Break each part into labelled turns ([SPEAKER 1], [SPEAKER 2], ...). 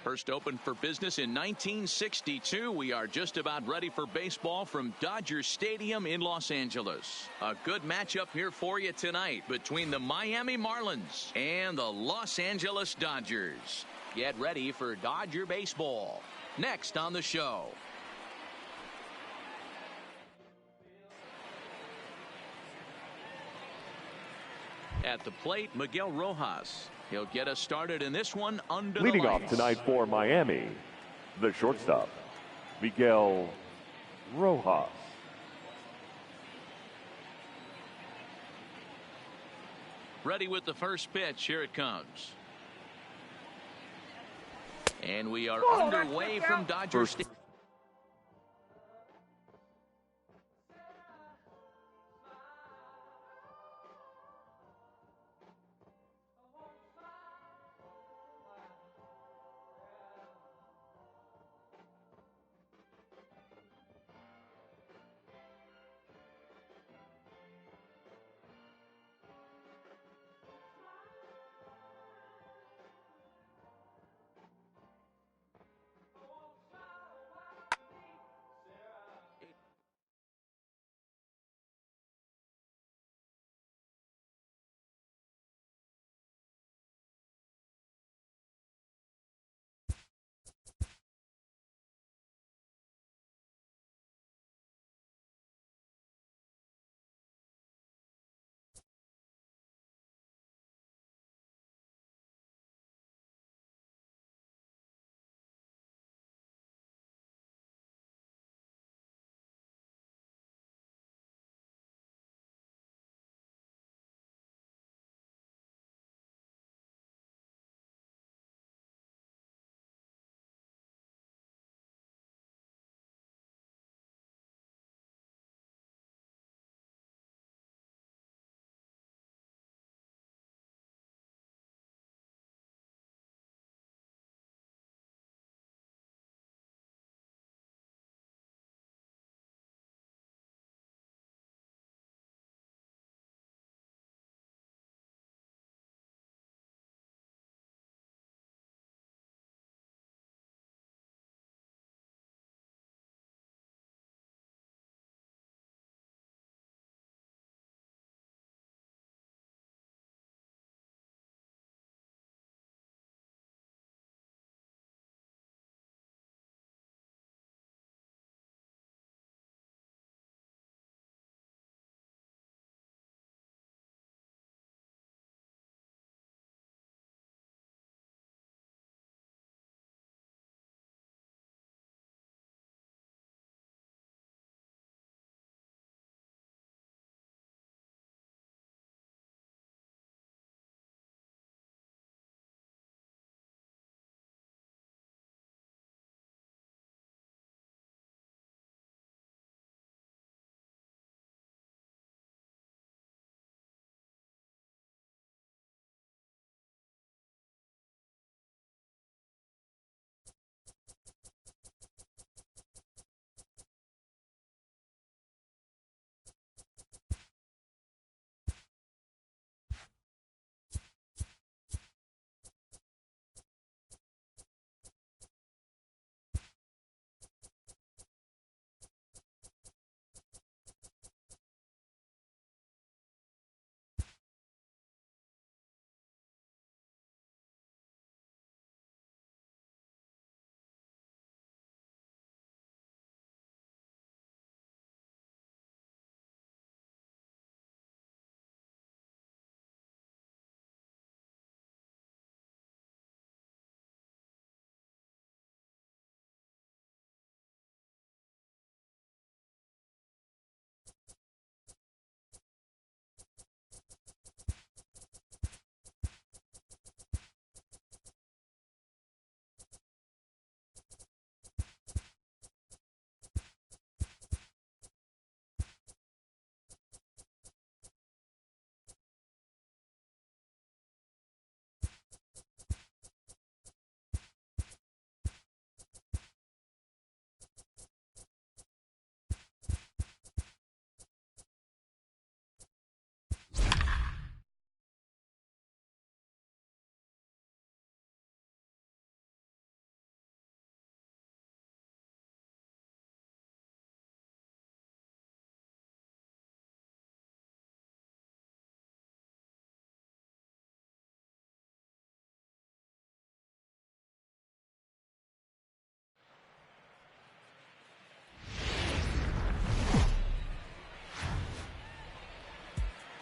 [SPEAKER 1] First opened for business in 1962. We are just about ready for baseball from Dodger Stadium in Los Angeles. A good matchup here for you tonight between the Miami Marlins and the Los Angeles Dodgers. Get ready for Dodger baseball. Next on the show. At the plate, Miguel Rojas. He'll get us started in this one under
[SPEAKER 2] Leading
[SPEAKER 1] the
[SPEAKER 2] off
[SPEAKER 1] lights.
[SPEAKER 2] tonight for Miami, the shortstop, Miguel Rojas.
[SPEAKER 1] Ready with the first pitch. Here it comes. And we are underway from Dodger Stadium.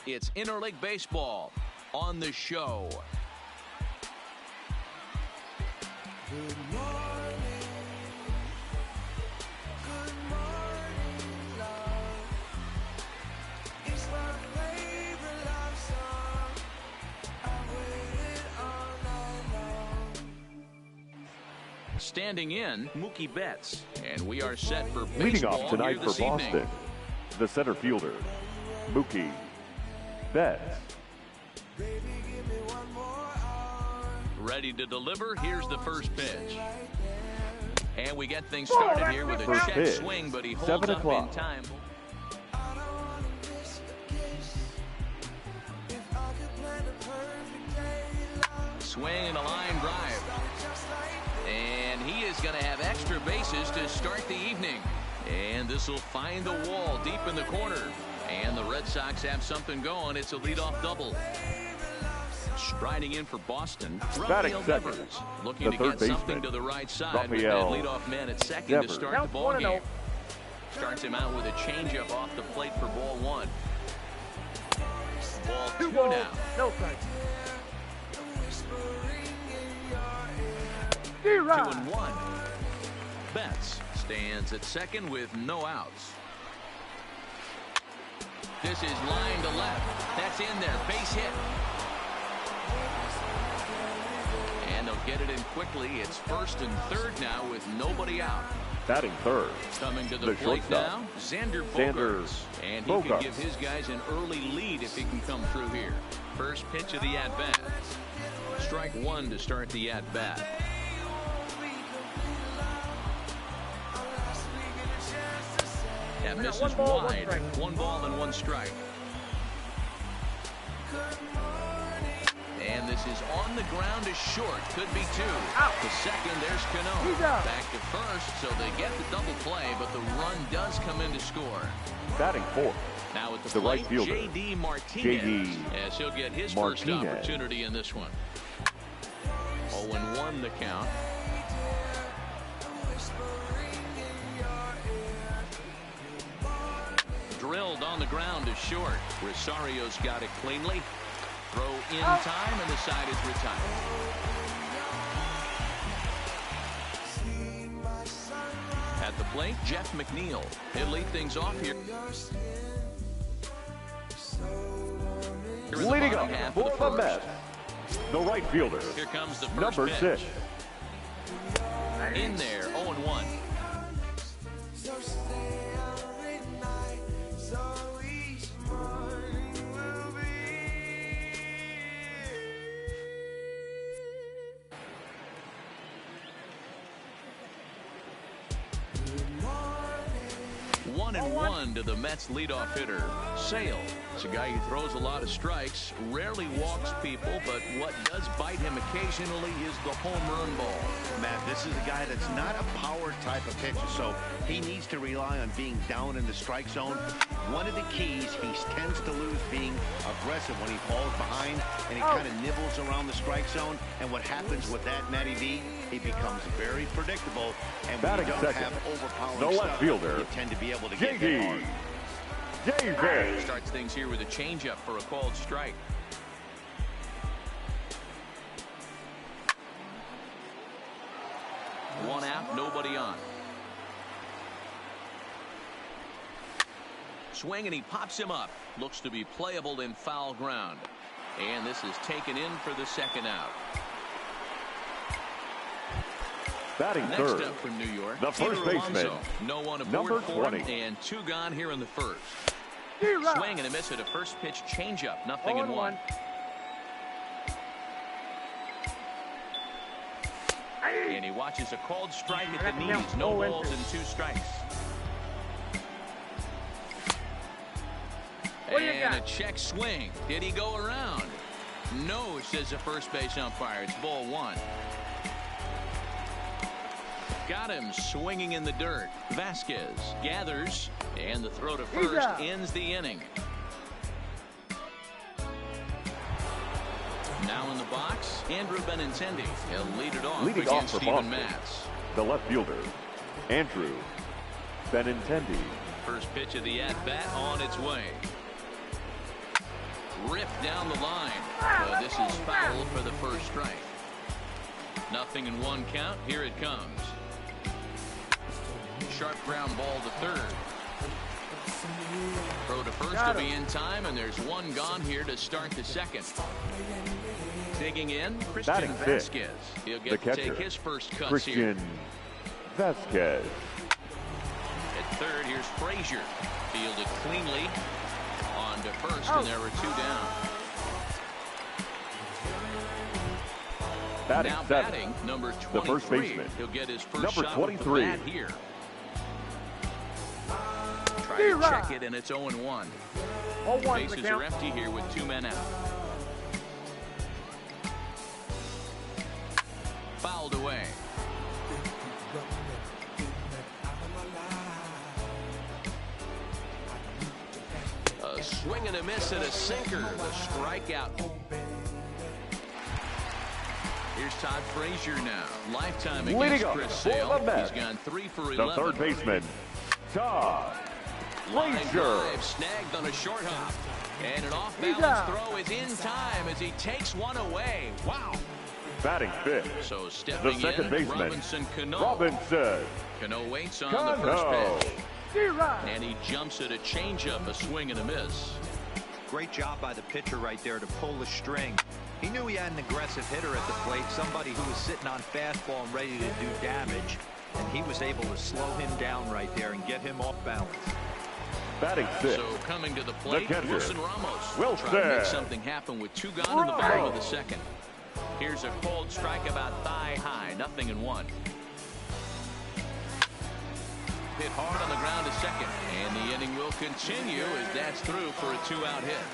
[SPEAKER 1] It's interleague baseball on the show.
[SPEAKER 3] Good morning. Good morning, love. It's my favorite love song. I waited all night long.
[SPEAKER 1] Standing in, Mookie Betts. And we are set for baseball.
[SPEAKER 2] Leading off tonight for
[SPEAKER 1] evening.
[SPEAKER 2] Boston, the center fielder, Mookie Betts.
[SPEAKER 3] Baby, give me one more hour.
[SPEAKER 1] Ready to deliver. Here's the first pitch. And we get things started here with a
[SPEAKER 2] First
[SPEAKER 1] check
[SPEAKER 2] pitch,
[SPEAKER 1] swing, but he holds
[SPEAKER 2] 7
[SPEAKER 1] up
[SPEAKER 2] o'clock.
[SPEAKER 1] in time.
[SPEAKER 3] I don't wanna miss a kiss. If I could plan a perfect day, love.
[SPEAKER 1] Swing and a line drive.
[SPEAKER 3] Just like
[SPEAKER 1] And he is going to have extra bases to start the evening. And this will find the wall deep in the corner. And the Red Sox have something going. It's a leadoff double. Striding in for Boston,
[SPEAKER 2] Batting
[SPEAKER 1] Rafael
[SPEAKER 2] second,
[SPEAKER 1] Devers, looking
[SPEAKER 2] the
[SPEAKER 1] to
[SPEAKER 2] third
[SPEAKER 1] get something
[SPEAKER 2] baseman,
[SPEAKER 1] to the right side with
[SPEAKER 2] Rafael
[SPEAKER 1] that leadoff man at second
[SPEAKER 2] Devers.
[SPEAKER 1] to start the ball game. Starts him out with a changeup off the plate for ball one. Ball two now.
[SPEAKER 4] No strikes.
[SPEAKER 1] 2-1. Betts stands at second with no outs. This is line to left. That's in there. Base hit. And they'll get it in quickly. It's first and third now with nobody out.
[SPEAKER 2] Batting third,
[SPEAKER 1] Coming to the
[SPEAKER 2] the
[SPEAKER 1] plate
[SPEAKER 2] shortstop,
[SPEAKER 1] now, Xander
[SPEAKER 2] Xander
[SPEAKER 1] Bogaerts. And he can
[SPEAKER 2] Bogaerts.
[SPEAKER 1] give his guys an early lead if he can come through here. First pitch of the at-bat. Strike one to start the at-bat. That misses
[SPEAKER 4] One ball, one
[SPEAKER 1] wide.
[SPEAKER 4] strike.
[SPEAKER 1] One ball and one strike. And this is on the ground to short. Could be two.
[SPEAKER 4] Out.
[SPEAKER 1] To second, there's Cano.
[SPEAKER 4] He's out.
[SPEAKER 1] Back to first, so they get the double play, but the run does come in to score.
[SPEAKER 2] batting fourth,
[SPEAKER 1] Now at the
[SPEAKER 2] The
[SPEAKER 1] plate,
[SPEAKER 2] right fielder,
[SPEAKER 1] J.D. Martinez.
[SPEAKER 2] J.D.
[SPEAKER 1] As he'll get his
[SPEAKER 2] Martinez.
[SPEAKER 1] first opportunity in this one. 0-1 the count. Drilled on the ground to short. Rosario's got it cleanly. Throw in time, and the side is retired. At the plate, Jeff McNeil. He'll lead things off here.
[SPEAKER 2] leading up for the Mets, the right fielder,
[SPEAKER 1] Here comes the first
[SPEAKER 2] number
[SPEAKER 1] pitch.
[SPEAKER 2] 6.
[SPEAKER 1] In there, 0-1. One and one to the Mets leadoff hitter, Sale. It's a guy who throws a lot of strikes, rarely walks people, but what does bite him occasionally is the home run ball.
[SPEAKER 5] Matt, this is a guy that's not a power type of pitcher, so he needs to rely on being down in the strike zone. One of the keys, he tends to lose being aggressive when he falls behind, and he kind of nibbles around the strike zone. And what happens with that, Matty V, he becomes very predictable, and when
[SPEAKER 2] Batting
[SPEAKER 5] you don't
[SPEAKER 2] second,
[SPEAKER 5] have overpowering
[SPEAKER 2] the left
[SPEAKER 5] stuff,
[SPEAKER 2] fielder,
[SPEAKER 5] you tend to be able to get
[SPEAKER 2] J.D.
[SPEAKER 5] hit hard.
[SPEAKER 2] J.D.
[SPEAKER 1] Starts things here with a changeup for a called strike. One out, nobody on. Swing, and he pops him up. Looks to be playable in foul ground. And this is taken in for the second out.
[SPEAKER 2] Batting
[SPEAKER 1] Next
[SPEAKER 2] third,
[SPEAKER 1] up from New York,
[SPEAKER 2] the first
[SPEAKER 1] Peter
[SPEAKER 2] baseman,
[SPEAKER 1] Alonso. No one aboard
[SPEAKER 2] number
[SPEAKER 1] for him,
[SPEAKER 2] 20.
[SPEAKER 1] and two gone here in the first. Swing and a miss at a first pitch changeup. Nothing in one. And he watches a called strike at the knees. No balls and 2 strikes. And a check swing. Did he go around? No, says the first base umpire. It's ball 1. Got him swinging in the dirt. Vasquez gathers, and the throw to first ends the inning. Now in the box, Andrew Benintendi. He'll lead it off
[SPEAKER 2] Leading off
[SPEAKER 1] against
[SPEAKER 2] for
[SPEAKER 1] Steven
[SPEAKER 2] Boston,
[SPEAKER 1] Matz.
[SPEAKER 2] the left fielder, Andrew Benintendi.
[SPEAKER 1] First pitch of the at-bat on its way. ripped down the line. This is foul for the first strike. 0-1 count. Here it comes. Sharp ground ball to third. Throw to first to be in time, and there's one gone here to start the second. Digging in, Christian Vasquez. He'll get to take his first cuts here.
[SPEAKER 2] Christian Vasquez.
[SPEAKER 1] At third, here's Frazier. Fielded cleanly on to first, and there were two down. Now batting, number 23.
[SPEAKER 2] The first baseman.
[SPEAKER 1] He'll get his first
[SPEAKER 2] number
[SPEAKER 1] shot
[SPEAKER 2] 23.
[SPEAKER 1] with the bat here. Try to check it, and it's 0-1. Bases are empty here with 2 men out. Fouled away. A swing and a miss and a sinker. The strikeout. Here's Todd Frazier now. Lifetime against Chris Sale. He's gone 3 for 11.
[SPEAKER 2] The third baseman, Todd Frazier.
[SPEAKER 1] Drive snagged on a short hop. And an off-balance throw is in time as he takes one away. Wow.
[SPEAKER 2] Batting fifth.
[SPEAKER 1] So stepping
[SPEAKER 2] the second
[SPEAKER 1] in,
[SPEAKER 2] baseman,
[SPEAKER 1] Robinson Cano.
[SPEAKER 2] Cano
[SPEAKER 1] waits on the first pitch. And he jumps at a changeup, a swing and a miss.
[SPEAKER 4] Great job by the pitcher right there to pull the string. He knew he had an aggressive hitter at the plate, somebody who was sitting on fastball and ready to do damage. And he was able to slow him down right there and get him off balance.
[SPEAKER 2] Batting sixth.
[SPEAKER 1] So coming to the plate, Wilson Ramos.
[SPEAKER 2] Wilson.
[SPEAKER 1] Trying to make something happen with 2 gone in the bottom of the second. Here's a cold strike about thigh high, 0-1. Hit hard on the ground to second, and the inning will continue as that's through for a 2-out hit.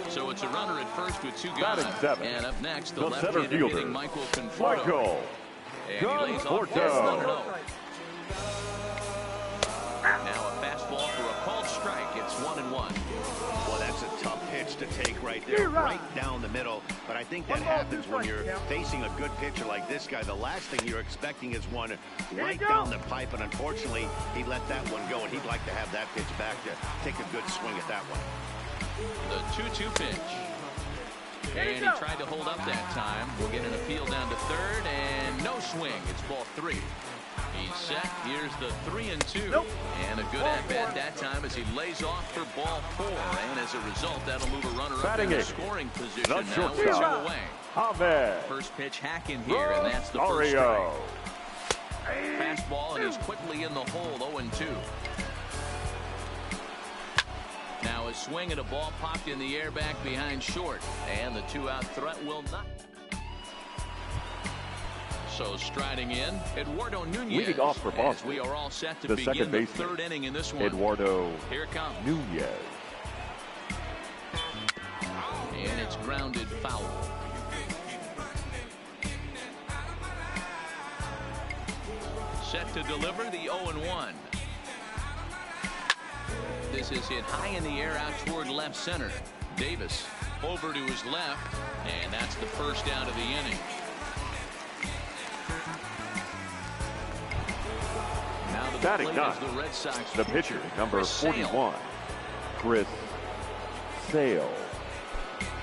[SPEAKER 1] So it's a runner at first with 2 gone. And up next, the left-handed hitting Michael Conforto. And he lays off for 1-0. Now a fastball for a called strike. It's 1-1.
[SPEAKER 5] Well, that's a tough pitch to take right there, right down the middle. But I think that happens when you're facing a good pitcher like this guy. The last thing you're expecting is one right down the pipe, and unfortunately, he let that one go, and he'd like to have that pitch back to take a good swing at that one.
[SPEAKER 1] The 2-2 pitch. And he tried to hold up that time. We'll get an appeal down to third, and no swing. It's ball 3. He's set. Here's the 3-2. And a good at-bat that time as he lays off for ball 4. And as a result, that'll move a runner up in the scoring position now with 2 away. First pitch hack in here, and that's the first strike. Fastball, and he's quickly in the hole, 0-2. Now a swing and a ball popped in the air back behind short. And the 2-out threat will not. So striding in, Eduardo Nunez.
[SPEAKER 2] Leading off for Boston.
[SPEAKER 1] We are all set to begin the third inning in this one.
[SPEAKER 2] Eduardo
[SPEAKER 1] Here it comes.
[SPEAKER 2] Nunez.
[SPEAKER 1] And it's grounded foul. Set to deliver the 0-1. This is hit high in the air out toward left center. Davis over to his left, and that's the first out of the inning. Now the
[SPEAKER 2] batting
[SPEAKER 1] ninth, the Red Sox.
[SPEAKER 2] The pitcher, number 41, Chris Sale.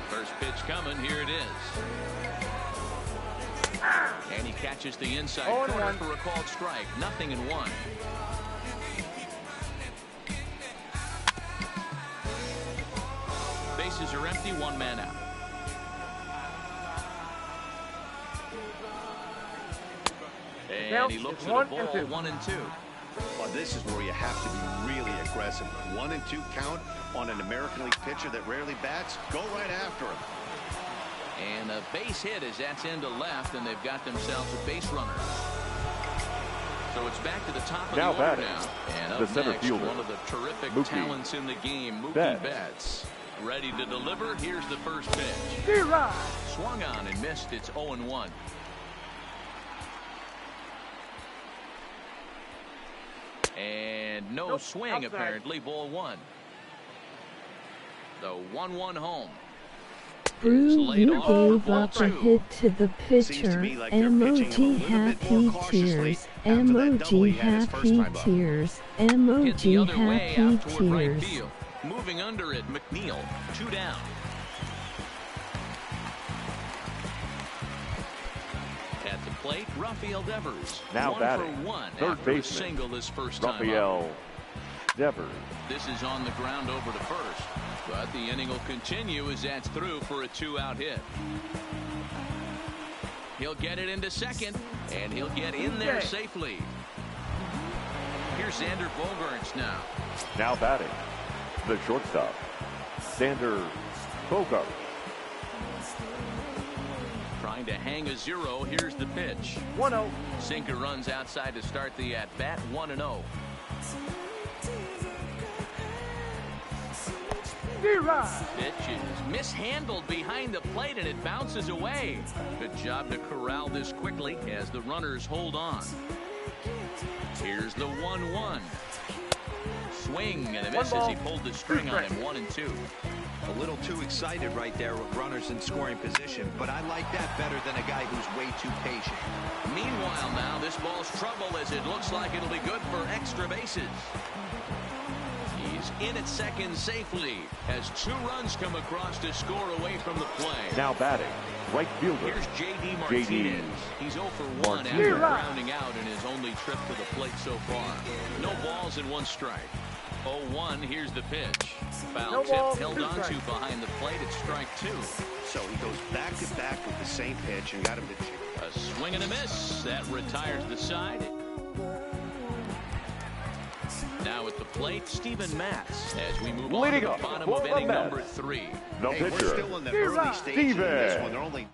[SPEAKER 1] First pitch coming. Here it is. And he catches the inside corner for a called strike. 0-1. Bases are empty, 1 man out. And he looks at a ball, 1-2.
[SPEAKER 5] Well, this is where you have to be really aggressive. 1-2 count on an American League pitcher that rarely bats. Go right after him.
[SPEAKER 1] And a base hit as that's into left, and they've got themselves a base runner. So it's back to the top of the order now. And up
[SPEAKER 2] center
[SPEAKER 1] next,
[SPEAKER 2] fielder,
[SPEAKER 1] one of the terrific talents in the game, Mookie Betts. Ready to deliver. Here's the first pitch. Swung on and missed. It's 0-1. And no swing, apparently. Ball 1. The 1-1 home.
[SPEAKER 6] Brew, you gave up a hit to the pitcher.
[SPEAKER 5] Seems to me like they're pitching a little bit more cautiously. after that double he
[SPEAKER 6] Emoji
[SPEAKER 5] had his first
[SPEAKER 6] happy
[SPEAKER 5] time up.
[SPEAKER 6] tears.
[SPEAKER 1] Hit the
[SPEAKER 6] Emoji
[SPEAKER 1] other way
[SPEAKER 6] happy
[SPEAKER 1] out toward right
[SPEAKER 6] tears.
[SPEAKER 1] field. Moving under it, McNeil. 2 down. At the plate, Rafael Devers.
[SPEAKER 2] Now
[SPEAKER 1] 1
[SPEAKER 2] batting,
[SPEAKER 1] for 1
[SPEAKER 2] third
[SPEAKER 1] after a
[SPEAKER 2] baseman,
[SPEAKER 1] single this first time up.
[SPEAKER 2] Rafael Devers.
[SPEAKER 1] This is on the ground over to first. But the inning will continue as that's through for a 2-out hit. He'll get it into second, and he'll get in there safely. Here's Xander Bogaerts now.
[SPEAKER 2] Now batting, the shortstop, Xander Bogaerts.
[SPEAKER 1] Trying to hang a 0. Here's the pitch.
[SPEAKER 7] 1-0.
[SPEAKER 1] Sinker runs outside to start the at-bat. 1-0. Pitch is mishandled behind the plate, and it bounces away. Good job to corral this quickly as the runners hold on. Here's the 1-1. Swing and a miss as he pulled the string on him. 1-2.
[SPEAKER 4] A little too excited right there with runners in scoring position, but I like that better than a guy who's way too patient.
[SPEAKER 1] Meanwhile now, this ball's trouble as it looks like it'll be good for extra bases. He's in at second safely as 2 runs come across to score away from the play.
[SPEAKER 2] Now batting, right fielder,
[SPEAKER 1] Here's J.D. Martinez. He's 0 for 1 after grounding out in his only trip to the plate so far. No balls and 1 strike. 0-1. Here's the pitch. Foul tip held on to behind the plate. It's strike 2.
[SPEAKER 5] So he goes back to back with the same pitch and got him to
[SPEAKER 1] A swing and a miss. That retires the side. Now at the plate, Steven Matz as we move on to the bottom of inning number 3.
[SPEAKER 2] no
[SPEAKER 5] Hey, we're
[SPEAKER 2] pitcher,
[SPEAKER 5] still in the early stages of this
[SPEAKER 2] Steven.
[SPEAKER 5] one. They're only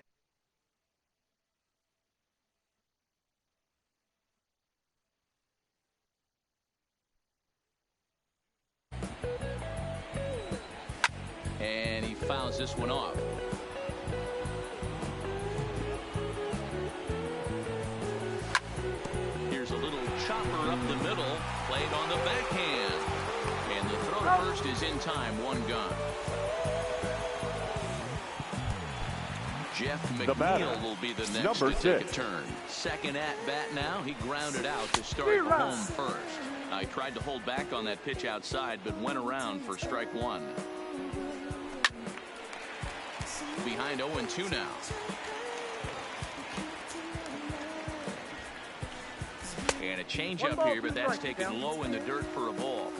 [SPEAKER 1] And he fouls this one off. Here's a little chopper up the middle, played on the backhand. And the throw to first is in time, 1 gone. Jeff McNeil will be the next
[SPEAKER 2] number
[SPEAKER 1] to take
[SPEAKER 2] 6.
[SPEAKER 1] a turn. Second at bat now. He grounded out to start the home first. I tried to hold back on that pitch outside, but went around for strike 1. Behind 0-2 now. And a changeup here, but that's taken low in the dirt for a ball.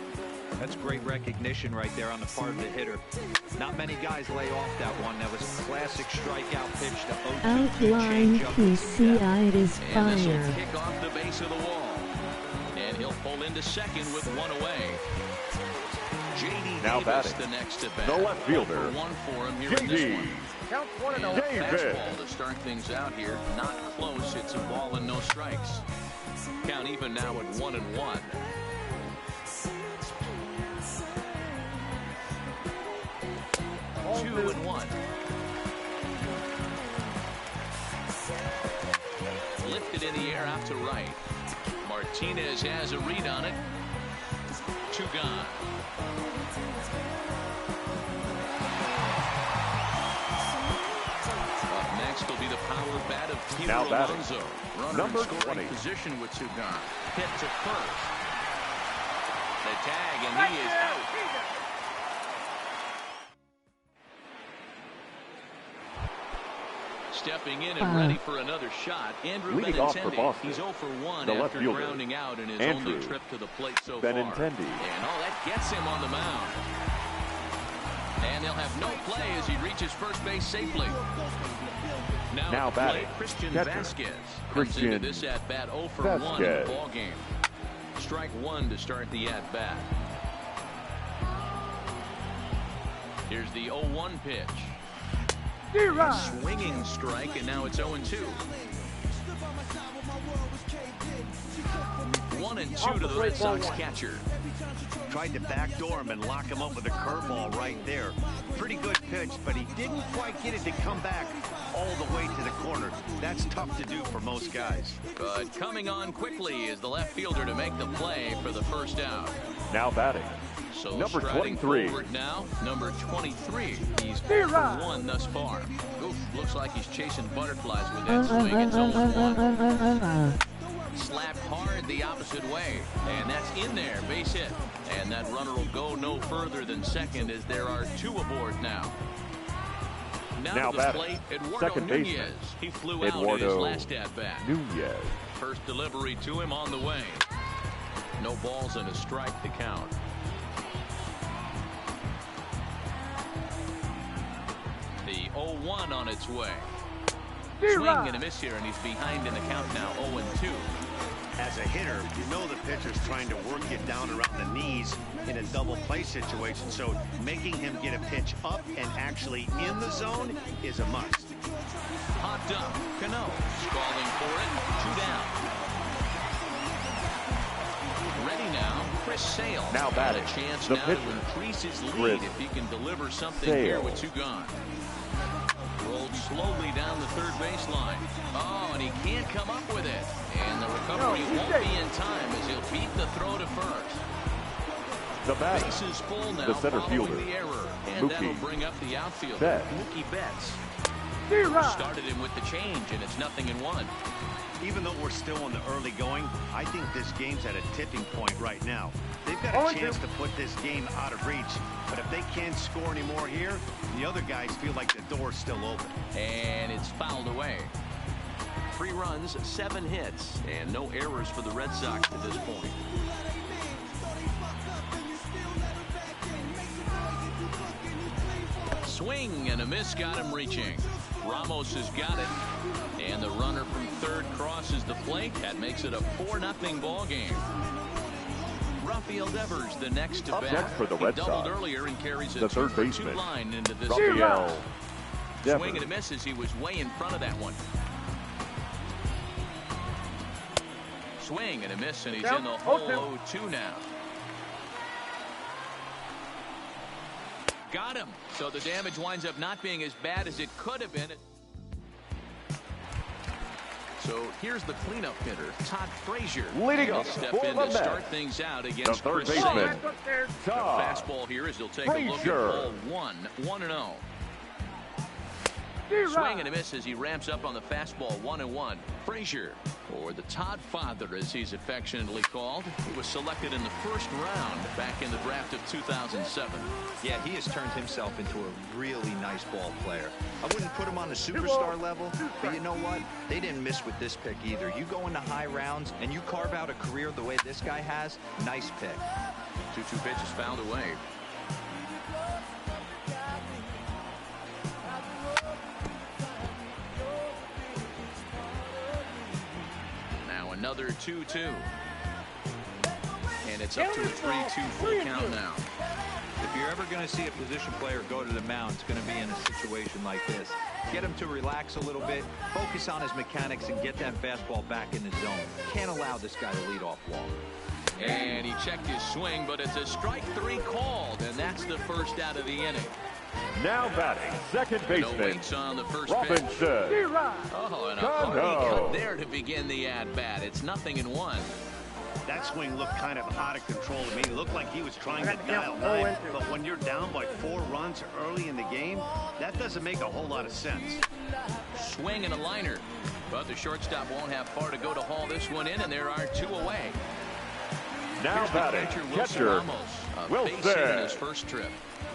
[SPEAKER 4] That's great recognition right there on the part of the hitter. Not many guys lay off that one. That was a classic strikeout pitch to 0-2
[SPEAKER 6] Outline
[SPEAKER 4] changeup.
[SPEAKER 6] PCI is
[SPEAKER 1] And this will
[SPEAKER 6] fire.
[SPEAKER 1] kick off the base of the wall. And he'll pull into second with 1 away. J.D.
[SPEAKER 2] Now
[SPEAKER 1] Davis,
[SPEAKER 2] batting,
[SPEAKER 1] the next at bat.
[SPEAKER 2] the left fielder,
[SPEAKER 1] 1 for him here in this
[SPEAKER 2] J.D.
[SPEAKER 1] one.
[SPEAKER 7] Count
[SPEAKER 1] And
[SPEAKER 7] 1-0.
[SPEAKER 1] a
[SPEAKER 2] Davis.
[SPEAKER 1] fastball to start things out here. Not close. It's a ball and no strikes. Count even now at 1-1.
[SPEAKER 7] Ball
[SPEAKER 1] 2-1. Lifted in the air out to right. Martinez has a read on it. 2 gone. Up next will be the power bat of Peter
[SPEAKER 2] Now batting,
[SPEAKER 1] Alonso. Runner
[SPEAKER 2] number
[SPEAKER 1] in scoring
[SPEAKER 2] 20.
[SPEAKER 1] position with 2 gone. Hit to first. The tag, and he is out. Stepping in and ready for another shot, Andrew
[SPEAKER 2] Leading off for
[SPEAKER 1] Benintendi.
[SPEAKER 2] Boston,
[SPEAKER 1] He's 0 for 1
[SPEAKER 2] the left
[SPEAKER 1] after
[SPEAKER 2] fielder,
[SPEAKER 1] grounding out in his
[SPEAKER 2] Andrew
[SPEAKER 1] only trip to the plate so
[SPEAKER 2] Benintendi.
[SPEAKER 1] far. And that gets him on the mound. And he'll have no play as he reaches first base safely. Now at the
[SPEAKER 2] batting,
[SPEAKER 1] plate, Christian
[SPEAKER 2] catcher,
[SPEAKER 1] Vasquez comes
[SPEAKER 2] Christian
[SPEAKER 1] into this at-bat 0 for 1 in the
[SPEAKER 2] Vasquez.
[SPEAKER 1] ball game. Strike 1 to start the at-bat. Here's the 0-1 pitch. Swinging strike, and now it's 0-2. 1-2 to the Red Sox catcher.
[SPEAKER 5] tried to backdoor him and lock him up with a curveball right there. Pretty good pitch, but he didn't quite get it to come back all the way to the corner. That's tough to do for most guys.
[SPEAKER 1] But coming on quickly is the left fielder to make the play for the first out.
[SPEAKER 2] Now batting,
[SPEAKER 1] So
[SPEAKER 2] number
[SPEAKER 1] striding
[SPEAKER 2] 23.
[SPEAKER 1] forward now, number 23. He's 4 for 1 thus far. Oof, looks like he's chasing butterflies with that swing. It's 0-1. Slapped hard the opposite way. And that's in there. Base hit. And that runner will go no further than second as there are 2 aboard now. Now to the plate, Eduardo
[SPEAKER 2] second
[SPEAKER 1] Nunez.
[SPEAKER 2] baseman,
[SPEAKER 1] He flew out in his last at-bat.
[SPEAKER 2] Nunez.
[SPEAKER 1] First delivery to him on the way. No balls and a strike to count. The 0-1 on its way. Swing and a miss here, and he's behind in the count now, 0-2.
[SPEAKER 5] As a hitter, you know the pitcher's trying to work you down around the knees in a double play situation, so making him get a pitch up and actually in the zone is a must.
[SPEAKER 1] Popped up. Cano scalding for it. 2 down. Ready now. Chris Sale.
[SPEAKER 2] Now batting.
[SPEAKER 1] A chance
[SPEAKER 2] The
[SPEAKER 1] now
[SPEAKER 2] pitcher.
[SPEAKER 1] to increase his lead
[SPEAKER 2] Chris
[SPEAKER 1] if he can deliver something
[SPEAKER 2] Sale.
[SPEAKER 1] here with 2 gone. Rolled slowly down the third baseline. Oh, and he can't come up with it. And the recovery won't be in time as he'll beat the throw to first.
[SPEAKER 2] The batter.
[SPEAKER 1] Bases full now
[SPEAKER 2] The center
[SPEAKER 1] following
[SPEAKER 2] fielder.
[SPEAKER 1] the error. And
[SPEAKER 2] Mookie
[SPEAKER 1] that'll bring up the outfielder.
[SPEAKER 2] Betts.
[SPEAKER 1] Mookie Betts. Started him with the change, and it's 0-1.
[SPEAKER 5] Even though we're still in the early going, I think this game's at a tipping point right now. They've got a chance to put this game out of reach, but if they can't score anymore here, the other guys feel like the door's still open.
[SPEAKER 1] And it's fouled away. 3 runs, 7 hits, and no errors for the Red Sox at this point. Swing and a miss got him reaching. Ramos has got it. And the runner from third crosses the plate. That makes it a 4-0 ball game. Rafael Devers the next to
[SPEAKER 2] Up
[SPEAKER 1] bat.
[SPEAKER 2] next for the Red
[SPEAKER 1] He doubled
[SPEAKER 2] Sox,
[SPEAKER 1] earlier and carries a
[SPEAKER 2] the third
[SPEAKER 1] 2-for-2
[SPEAKER 2] baseman,
[SPEAKER 1] line into this
[SPEAKER 2] Rafael
[SPEAKER 1] Swing
[SPEAKER 2] Devers.
[SPEAKER 1] and a miss as he was way in front of that one. Swing and a miss, and he's in the hole 0-2 now. Got him. So the damage winds up not being as bad as it could have been. So here's the cleanup hitter, Todd Frazier.
[SPEAKER 2] Leading up
[SPEAKER 1] Step
[SPEAKER 2] for
[SPEAKER 1] in
[SPEAKER 2] the
[SPEAKER 1] to
[SPEAKER 2] Mets,
[SPEAKER 1] start things out against
[SPEAKER 2] the third
[SPEAKER 1] Chris Sale.
[SPEAKER 2] baseman,
[SPEAKER 1] The
[SPEAKER 2] Todd
[SPEAKER 1] fastball here as he'll take a look at
[SPEAKER 2] Frazier.
[SPEAKER 1] ball 1-0. Swing and a miss as he ramps up on the fastball 1-1. Frazier, or the Todd Father as he's affectionately called, was selected in the first round back in the draft of 2007.
[SPEAKER 4] Yeah, he has turned himself into a really nice ball player. I wouldn't put him on the superstar level, but you know what? They didn't miss with this pick either. You go into high rounds and you carve out a career the way this guy has, nice pick.
[SPEAKER 1] 2-2 pitch is fouled away. Now another 2-2. And it's up to a 3-2 full count now.
[SPEAKER 4] If you're ever going to see a position player go to the mound, it's going to be in a situation like this. Get him to relax a little bit, focus on his mechanics, and get that fastball back in the zone. Can't allow this guy to lead off walk.
[SPEAKER 1] And he checked his swing, but it's a strike 3 called, and that's the first out of the inning.
[SPEAKER 2] Now batting, second
[SPEAKER 1] No
[SPEAKER 2] baseman,
[SPEAKER 1] waits on the first pitch.
[SPEAKER 2] Robinson.
[SPEAKER 1] Oh, and a
[SPEAKER 2] Cano.
[SPEAKER 1] hardy cut there to begin the at-bat. It's 0-1.
[SPEAKER 5] That swing looked kind of out of control to me. It looked like he was trying to dial 9, but when you're down by 4 runs early in the game, that doesn't make a whole lot of sense.
[SPEAKER 1] Swing and a liner. But the shortstop won't have far to go to haul this one in, and there are 2 away.
[SPEAKER 2] Now
[SPEAKER 1] Here's the
[SPEAKER 2] batting,
[SPEAKER 1] catcher, Wilson
[SPEAKER 2] catcher
[SPEAKER 1] Ramos. A base hit in
[SPEAKER 2] Wilson
[SPEAKER 1] his first trip.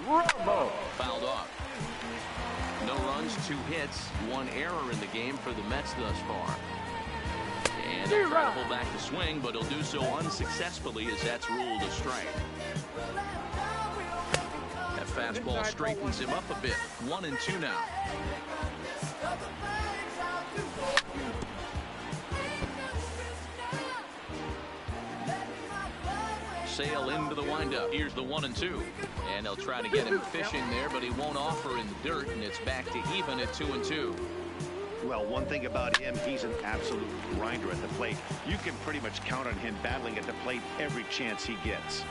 [SPEAKER 2] Ramos.
[SPEAKER 1] Fouled off. No runs, 2 hits, 1 error in the game for the Mets thus far. And they'll try to pull back the swing, but he'll do so unsuccessfully as that's ruled a strike. That fastball straightens him up a bit. 1-2 now. Sale into the windup. Here's the 1-2. And they'll try to get him fishing there, but he won't offer in the dirt, and it's back to even at 2-2.
[SPEAKER 5] Well, one thing about him, he's an absolute grinder at the plate. You can pretty much count on him battling at the plate every chance he gets.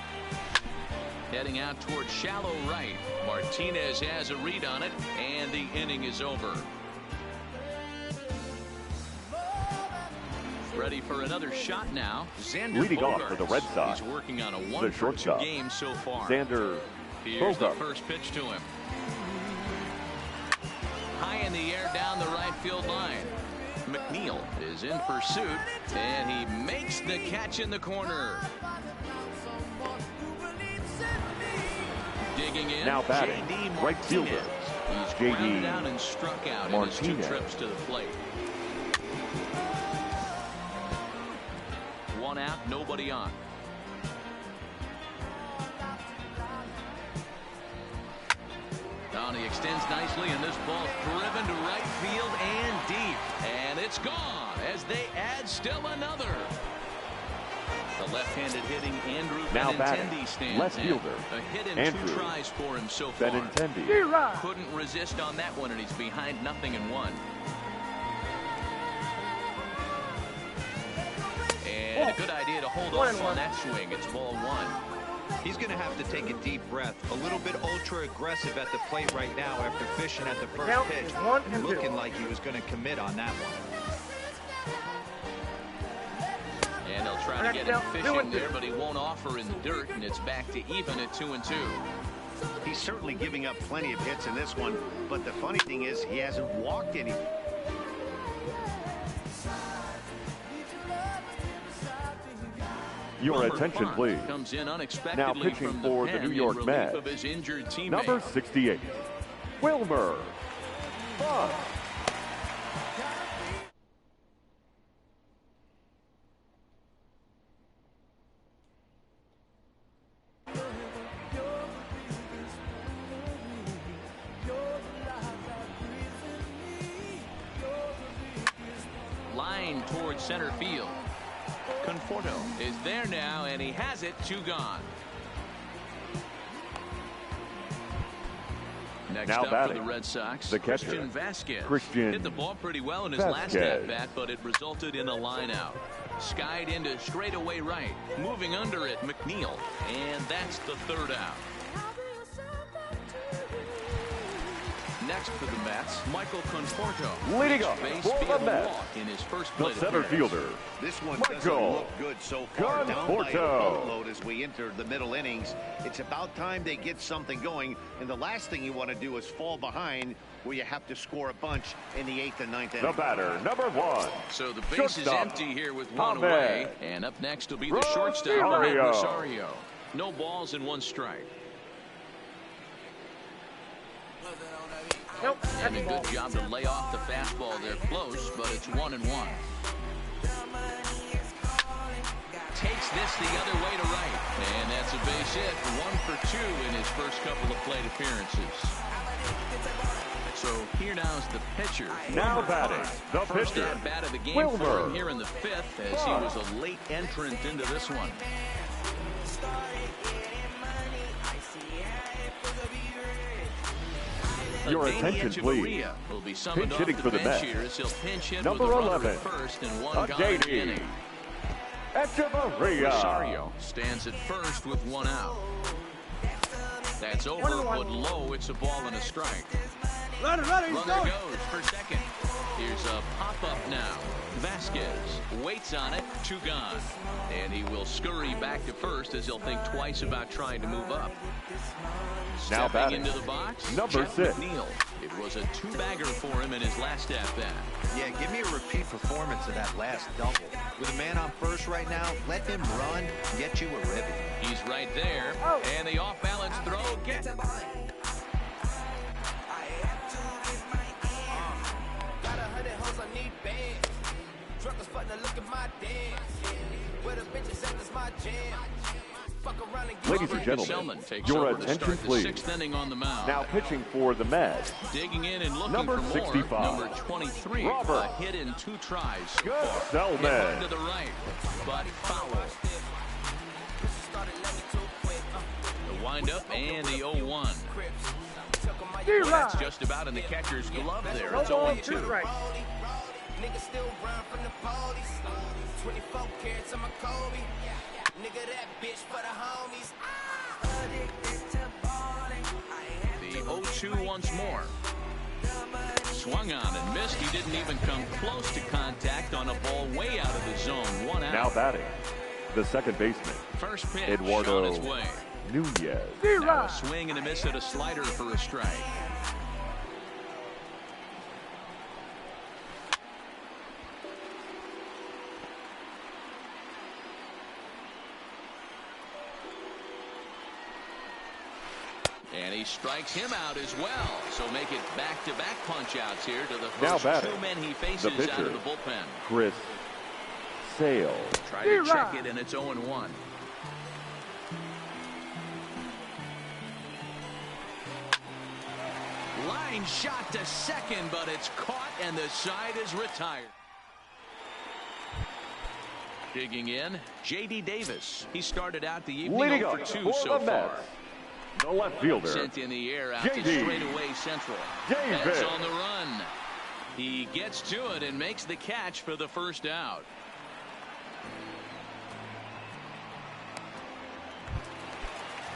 [SPEAKER 1] Heading out towards shallow right. Martinez has a read on it, and the inning is over. Ready for another shot now. Xander
[SPEAKER 2] Leading off
[SPEAKER 1] Bogaerts.
[SPEAKER 2] for the Red Sox,
[SPEAKER 1] He's working on a
[SPEAKER 2] the
[SPEAKER 1] 1-for-2
[SPEAKER 2] shortstop,
[SPEAKER 1] game so far.
[SPEAKER 2] Xander
[SPEAKER 1] Here's the
[SPEAKER 2] Bogaerts.
[SPEAKER 1] first pitch to him. High in the air down the right field line. McNeil is in pursuit, and he makes the catch in the corner. Digging in,
[SPEAKER 2] Now batting,
[SPEAKER 1] J.D.
[SPEAKER 2] right fielder.
[SPEAKER 1] He's
[SPEAKER 2] J.D.
[SPEAKER 1] grounded out and struck out in his 2 trips to the plate. 1 out, nobody on. He extends nicely, and this ball driven to right field and deep. And it's gone as they add still another. The left-handed hitting Andrew
[SPEAKER 2] Now
[SPEAKER 1] Benintendi stands
[SPEAKER 2] left fielder.
[SPEAKER 1] A hit in
[SPEAKER 2] Andrew
[SPEAKER 1] 2 tries for him so far.
[SPEAKER 2] Benintendi.
[SPEAKER 1] Couldn't resist on that one, and he's behind 0-1. And a good idea to hold off on that swing. It's ball 1.
[SPEAKER 4] He's going to have to take a deep breath. A little bit ultra aggressive at the plate right now after fishing at the first pitch. Looking like he was going to commit on that one.
[SPEAKER 1] And they'll try to get him fishing there, but he won't offer in the dirt, and it's back to even at 2-2.
[SPEAKER 5] He's certainly giving up plenty of hits in this one, but the funny thing is he hasn't walked any.
[SPEAKER 2] Your attention, please.
[SPEAKER 1] Comes in unexpectedly
[SPEAKER 2] Now pitching
[SPEAKER 1] from
[SPEAKER 2] for
[SPEAKER 1] the
[SPEAKER 2] the
[SPEAKER 1] pen
[SPEAKER 2] New York
[SPEAKER 1] in
[SPEAKER 2] Mets,
[SPEAKER 1] relief of his injured teammate.
[SPEAKER 2] number 68, Wilmer Buck.
[SPEAKER 1] Line towards center field. Conforto is there now, and he has it. 2 gone. Next
[SPEAKER 2] Now
[SPEAKER 1] up
[SPEAKER 2] batting,
[SPEAKER 1] for the Red Sox,
[SPEAKER 2] the catcher,
[SPEAKER 1] Christian Vasquez.
[SPEAKER 2] Christian
[SPEAKER 1] hit the ball pretty well in his last at-bat, but it resulted in a line out. Skied into straightaway right. Moving under it, McNeil. And that's the 3rd out. Next for the Mets, Michael Conforto.
[SPEAKER 2] Leading up for the Mets,
[SPEAKER 1] in his first
[SPEAKER 2] the
[SPEAKER 1] plate
[SPEAKER 2] center
[SPEAKER 1] appearance.
[SPEAKER 2] fielder,
[SPEAKER 5] This one
[SPEAKER 2] Michael
[SPEAKER 5] doesn't look good so far. Down by a
[SPEAKER 2] Conforto.
[SPEAKER 5] boatload as we enter the middle innings. It's about time they get something going, and the last thing you want to do is fall behind where you have to score a bunch in the 8th and 9th inning.
[SPEAKER 2] the batter, number 1.
[SPEAKER 1] So the base is
[SPEAKER 2] Shortstop,
[SPEAKER 1] empty here with 1
[SPEAKER 2] Ahmed.
[SPEAKER 1] away. And up next will be the shortstop, Ahmed Rosario. No balls and 1 strike.
[SPEAKER 7] Nope.
[SPEAKER 1] And a good job to lay off the fastball there close, but it's 1-1. Takes this the other way to right. And that's a base hit. 1 for 2 in his first couple of plate appearances. So here now is the pitcher.
[SPEAKER 2] Now batting, the
[SPEAKER 1] First
[SPEAKER 2] pitcher,
[SPEAKER 1] at bat of the game
[SPEAKER 2] Wilmer
[SPEAKER 1] for him here in the 5th, as he was a late entrant into this one.
[SPEAKER 2] Your attention, please.
[SPEAKER 1] Will be summoned
[SPEAKER 2] Pinch hitting
[SPEAKER 1] off
[SPEAKER 2] for the
[SPEAKER 1] bench
[SPEAKER 2] Mets,
[SPEAKER 1] here as he'll pinch hit
[SPEAKER 2] number
[SPEAKER 1] with a runner
[SPEAKER 2] 11,
[SPEAKER 1] at first and 1
[SPEAKER 2] a
[SPEAKER 1] gone in the
[SPEAKER 2] J.D.
[SPEAKER 1] inning.
[SPEAKER 2] Echevarria.
[SPEAKER 1] Rosario stands at first with 1 out. That's over, but low. It's a ball and a strike.
[SPEAKER 7] Runner,
[SPEAKER 1] Runner goes for second. Here's a pop-up now. Vasquez waits on it. 2 gone. And he will scurry back to first as he'll think twice about trying to move up.
[SPEAKER 2] Now
[SPEAKER 1] Stepping
[SPEAKER 2] batting,
[SPEAKER 1] into the box,
[SPEAKER 2] number
[SPEAKER 1] Jeff
[SPEAKER 2] 6.
[SPEAKER 1] McNeil. It was a 2-bagger for him in his last at-bat.
[SPEAKER 4] Yeah, give me a repeat performance of that last double. With a man on first right now, let him run, get you a ribbon.
[SPEAKER 1] He's right there, and the off-balance throw gets it.
[SPEAKER 2] Ladies and gentlemen, your attention, please.
[SPEAKER 1] 6th inning on the mound.
[SPEAKER 2] Now pitching for the Mets,
[SPEAKER 1] Digging in and looking
[SPEAKER 2] number
[SPEAKER 1] for more.
[SPEAKER 2] 65,
[SPEAKER 1] Number 23.
[SPEAKER 2] Robert
[SPEAKER 1] A hit in 2 tries.
[SPEAKER 2] Gesellman.
[SPEAKER 1] Hit one to the right, but foul. The windup and the 0-1. Well, that's just about in the catcher's glove there. It's 0-2.
[SPEAKER 7] Right.
[SPEAKER 3] Nigga still run from the police. 24 carats on my Kobe. Nigga that bitch for the homies.
[SPEAKER 1] The 0-2 once more. Swung on and missed. He didn't even come close to contact on a ball way out of the zone. 1 out.
[SPEAKER 2] now batting, the second baseman,
[SPEAKER 1] First pitch
[SPEAKER 2] Eduardo
[SPEAKER 1] on its way.
[SPEAKER 2] Nunez.
[SPEAKER 1] Now a swing and a miss at a slider for a strike. he strikes him out as well. So make it back-to-back punch-outs here to the
[SPEAKER 2] Now
[SPEAKER 1] first
[SPEAKER 2] batting,
[SPEAKER 1] two men he
[SPEAKER 2] the
[SPEAKER 1] faces out
[SPEAKER 2] pitcher,
[SPEAKER 1] of the bullpen.
[SPEAKER 2] Chris Sale.
[SPEAKER 1] Try to check it, and it's 0-1. Line shot to second, but it's caught, and the side is retired. Digging in, J.D. Davis. He started out the evening
[SPEAKER 2] Leading
[SPEAKER 1] 0
[SPEAKER 2] up
[SPEAKER 1] for 2
[SPEAKER 2] for
[SPEAKER 1] so
[SPEAKER 2] the
[SPEAKER 1] far.
[SPEAKER 2] Mets, the left fielder,
[SPEAKER 1] Sent in the air out to
[SPEAKER 2] J.D.
[SPEAKER 1] straightaway central.
[SPEAKER 2] Davis.
[SPEAKER 1] Mets on the run. He gets to it and makes the catch for the first out.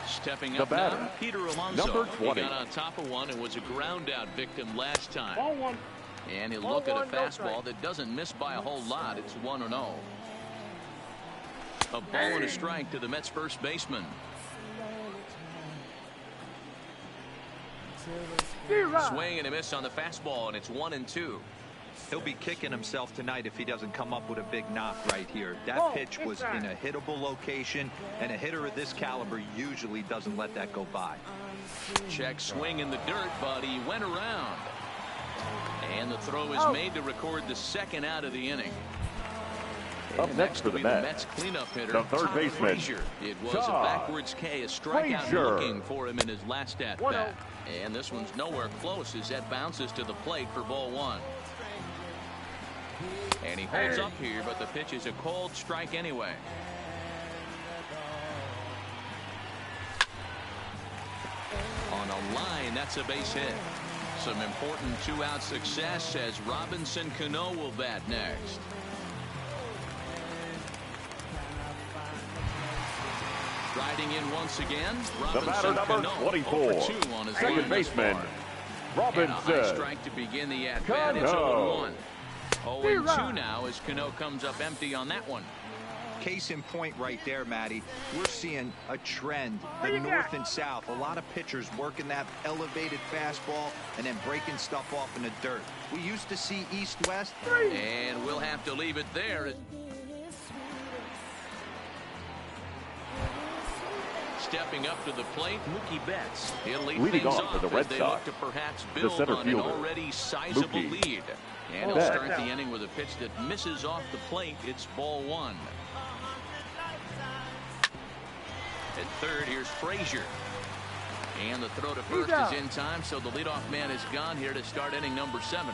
[SPEAKER 1] Stepping up now, Peter Alonso.
[SPEAKER 2] number 20.
[SPEAKER 1] He got on top of one and was a ground out victim last time.
[SPEAKER 7] Ball one.
[SPEAKER 1] And he'll
[SPEAKER 7] Ball
[SPEAKER 1] look at a
[SPEAKER 7] one, no
[SPEAKER 1] fastball
[SPEAKER 7] strike.
[SPEAKER 1] that doesn't miss by a whole lot. It's 1-0. A ball and a strike to the Mets first baseman. Swing and a miss on the fastball, and it's 1-2.
[SPEAKER 4] He'll be kicking himself tonight if he doesn't come up with a big knock right here. That
[SPEAKER 7] Oh,
[SPEAKER 4] pitch was
[SPEAKER 7] inside.
[SPEAKER 4] in a hittable location, and a hitter of this caliber usually doesn't let that go by.
[SPEAKER 1] Check swing in the dirt, but he went around. And the throw is
[SPEAKER 7] Oh.
[SPEAKER 1] made to record the second out of the inning.
[SPEAKER 2] Up
[SPEAKER 1] And
[SPEAKER 2] next for
[SPEAKER 1] will
[SPEAKER 2] the
[SPEAKER 1] be the
[SPEAKER 2] Mets,
[SPEAKER 1] Mets cleanup hitter,
[SPEAKER 2] the third
[SPEAKER 1] Tom
[SPEAKER 2] baseman,
[SPEAKER 1] Frazier. It was
[SPEAKER 2] Todd
[SPEAKER 1] a backwards K, a strikeout
[SPEAKER 2] Frazier.
[SPEAKER 1] looking for him in his last at
[SPEAKER 7] 1-0.
[SPEAKER 1] bat. And this one's nowhere close as that bounces to the plate for ball one. And he holds up here, but the pitch is a cold strike anyway. On a line, that's a base hit. Some important two-out success as Robinson Cano will bat next. Riding in once again,
[SPEAKER 2] the batter,
[SPEAKER 1] Robinson
[SPEAKER 2] number
[SPEAKER 1] Cano,
[SPEAKER 2] 24,
[SPEAKER 1] 0 for 2 on his line
[SPEAKER 2] second
[SPEAKER 1] thus
[SPEAKER 2] baseman,
[SPEAKER 1] far. And a high
[SPEAKER 2] Robinson
[SPEAKER 1] strike to begin the at-bat. It's
[SPEAKER 2] Cano.
[SPEAKER 1] 0-1. 0-2 now as Cano comes up empty on that one.
[SPEAKER 4] Case in point right there, Matty. We're seeing a trend,
[SPEAKER 7] What
[SPEAKER 4] the
[SPEAKER 7] you
[SPEAKER 4] north
[SPEAKER 7] got?
[SPEAKER 4] and south. A lot of pitchers working that elevated fastball and then breaking stuff off in the dirt. We used to see east-west.
[SPEAKER 1] And we'll have to leave it there. Stepping up to the plate, Mookie Betts. He'll lead
[SPEAKER 2] Leading
[SPEAKER 1] things
[SPEAKER 2] off for the
[SPEAKER 1] off
[SPEAKER 2] Red
[SPEAKER 1] as they
[SPEAKER 2] Sox,
[SPEAKER 1] look to perhaps
[SPEAKER 2] the
[SPEAKER 1] build
[SPEAKER 2] center
[SPEAKER 1] on an
[SPEAKER 2] fielder,
[SPEAKER 1] already sizable
[SPEAKER 2] Mookie
[SPEAKER 1] lead. And he'll
[SPEAKER 2] Betts.
[SPEAKER 1] start the inning with a pitch that misses off the plate. It's ball one. At third, here's Frazier. And the throw to first is in time, so the leadoff man is gone here to start inning number 7.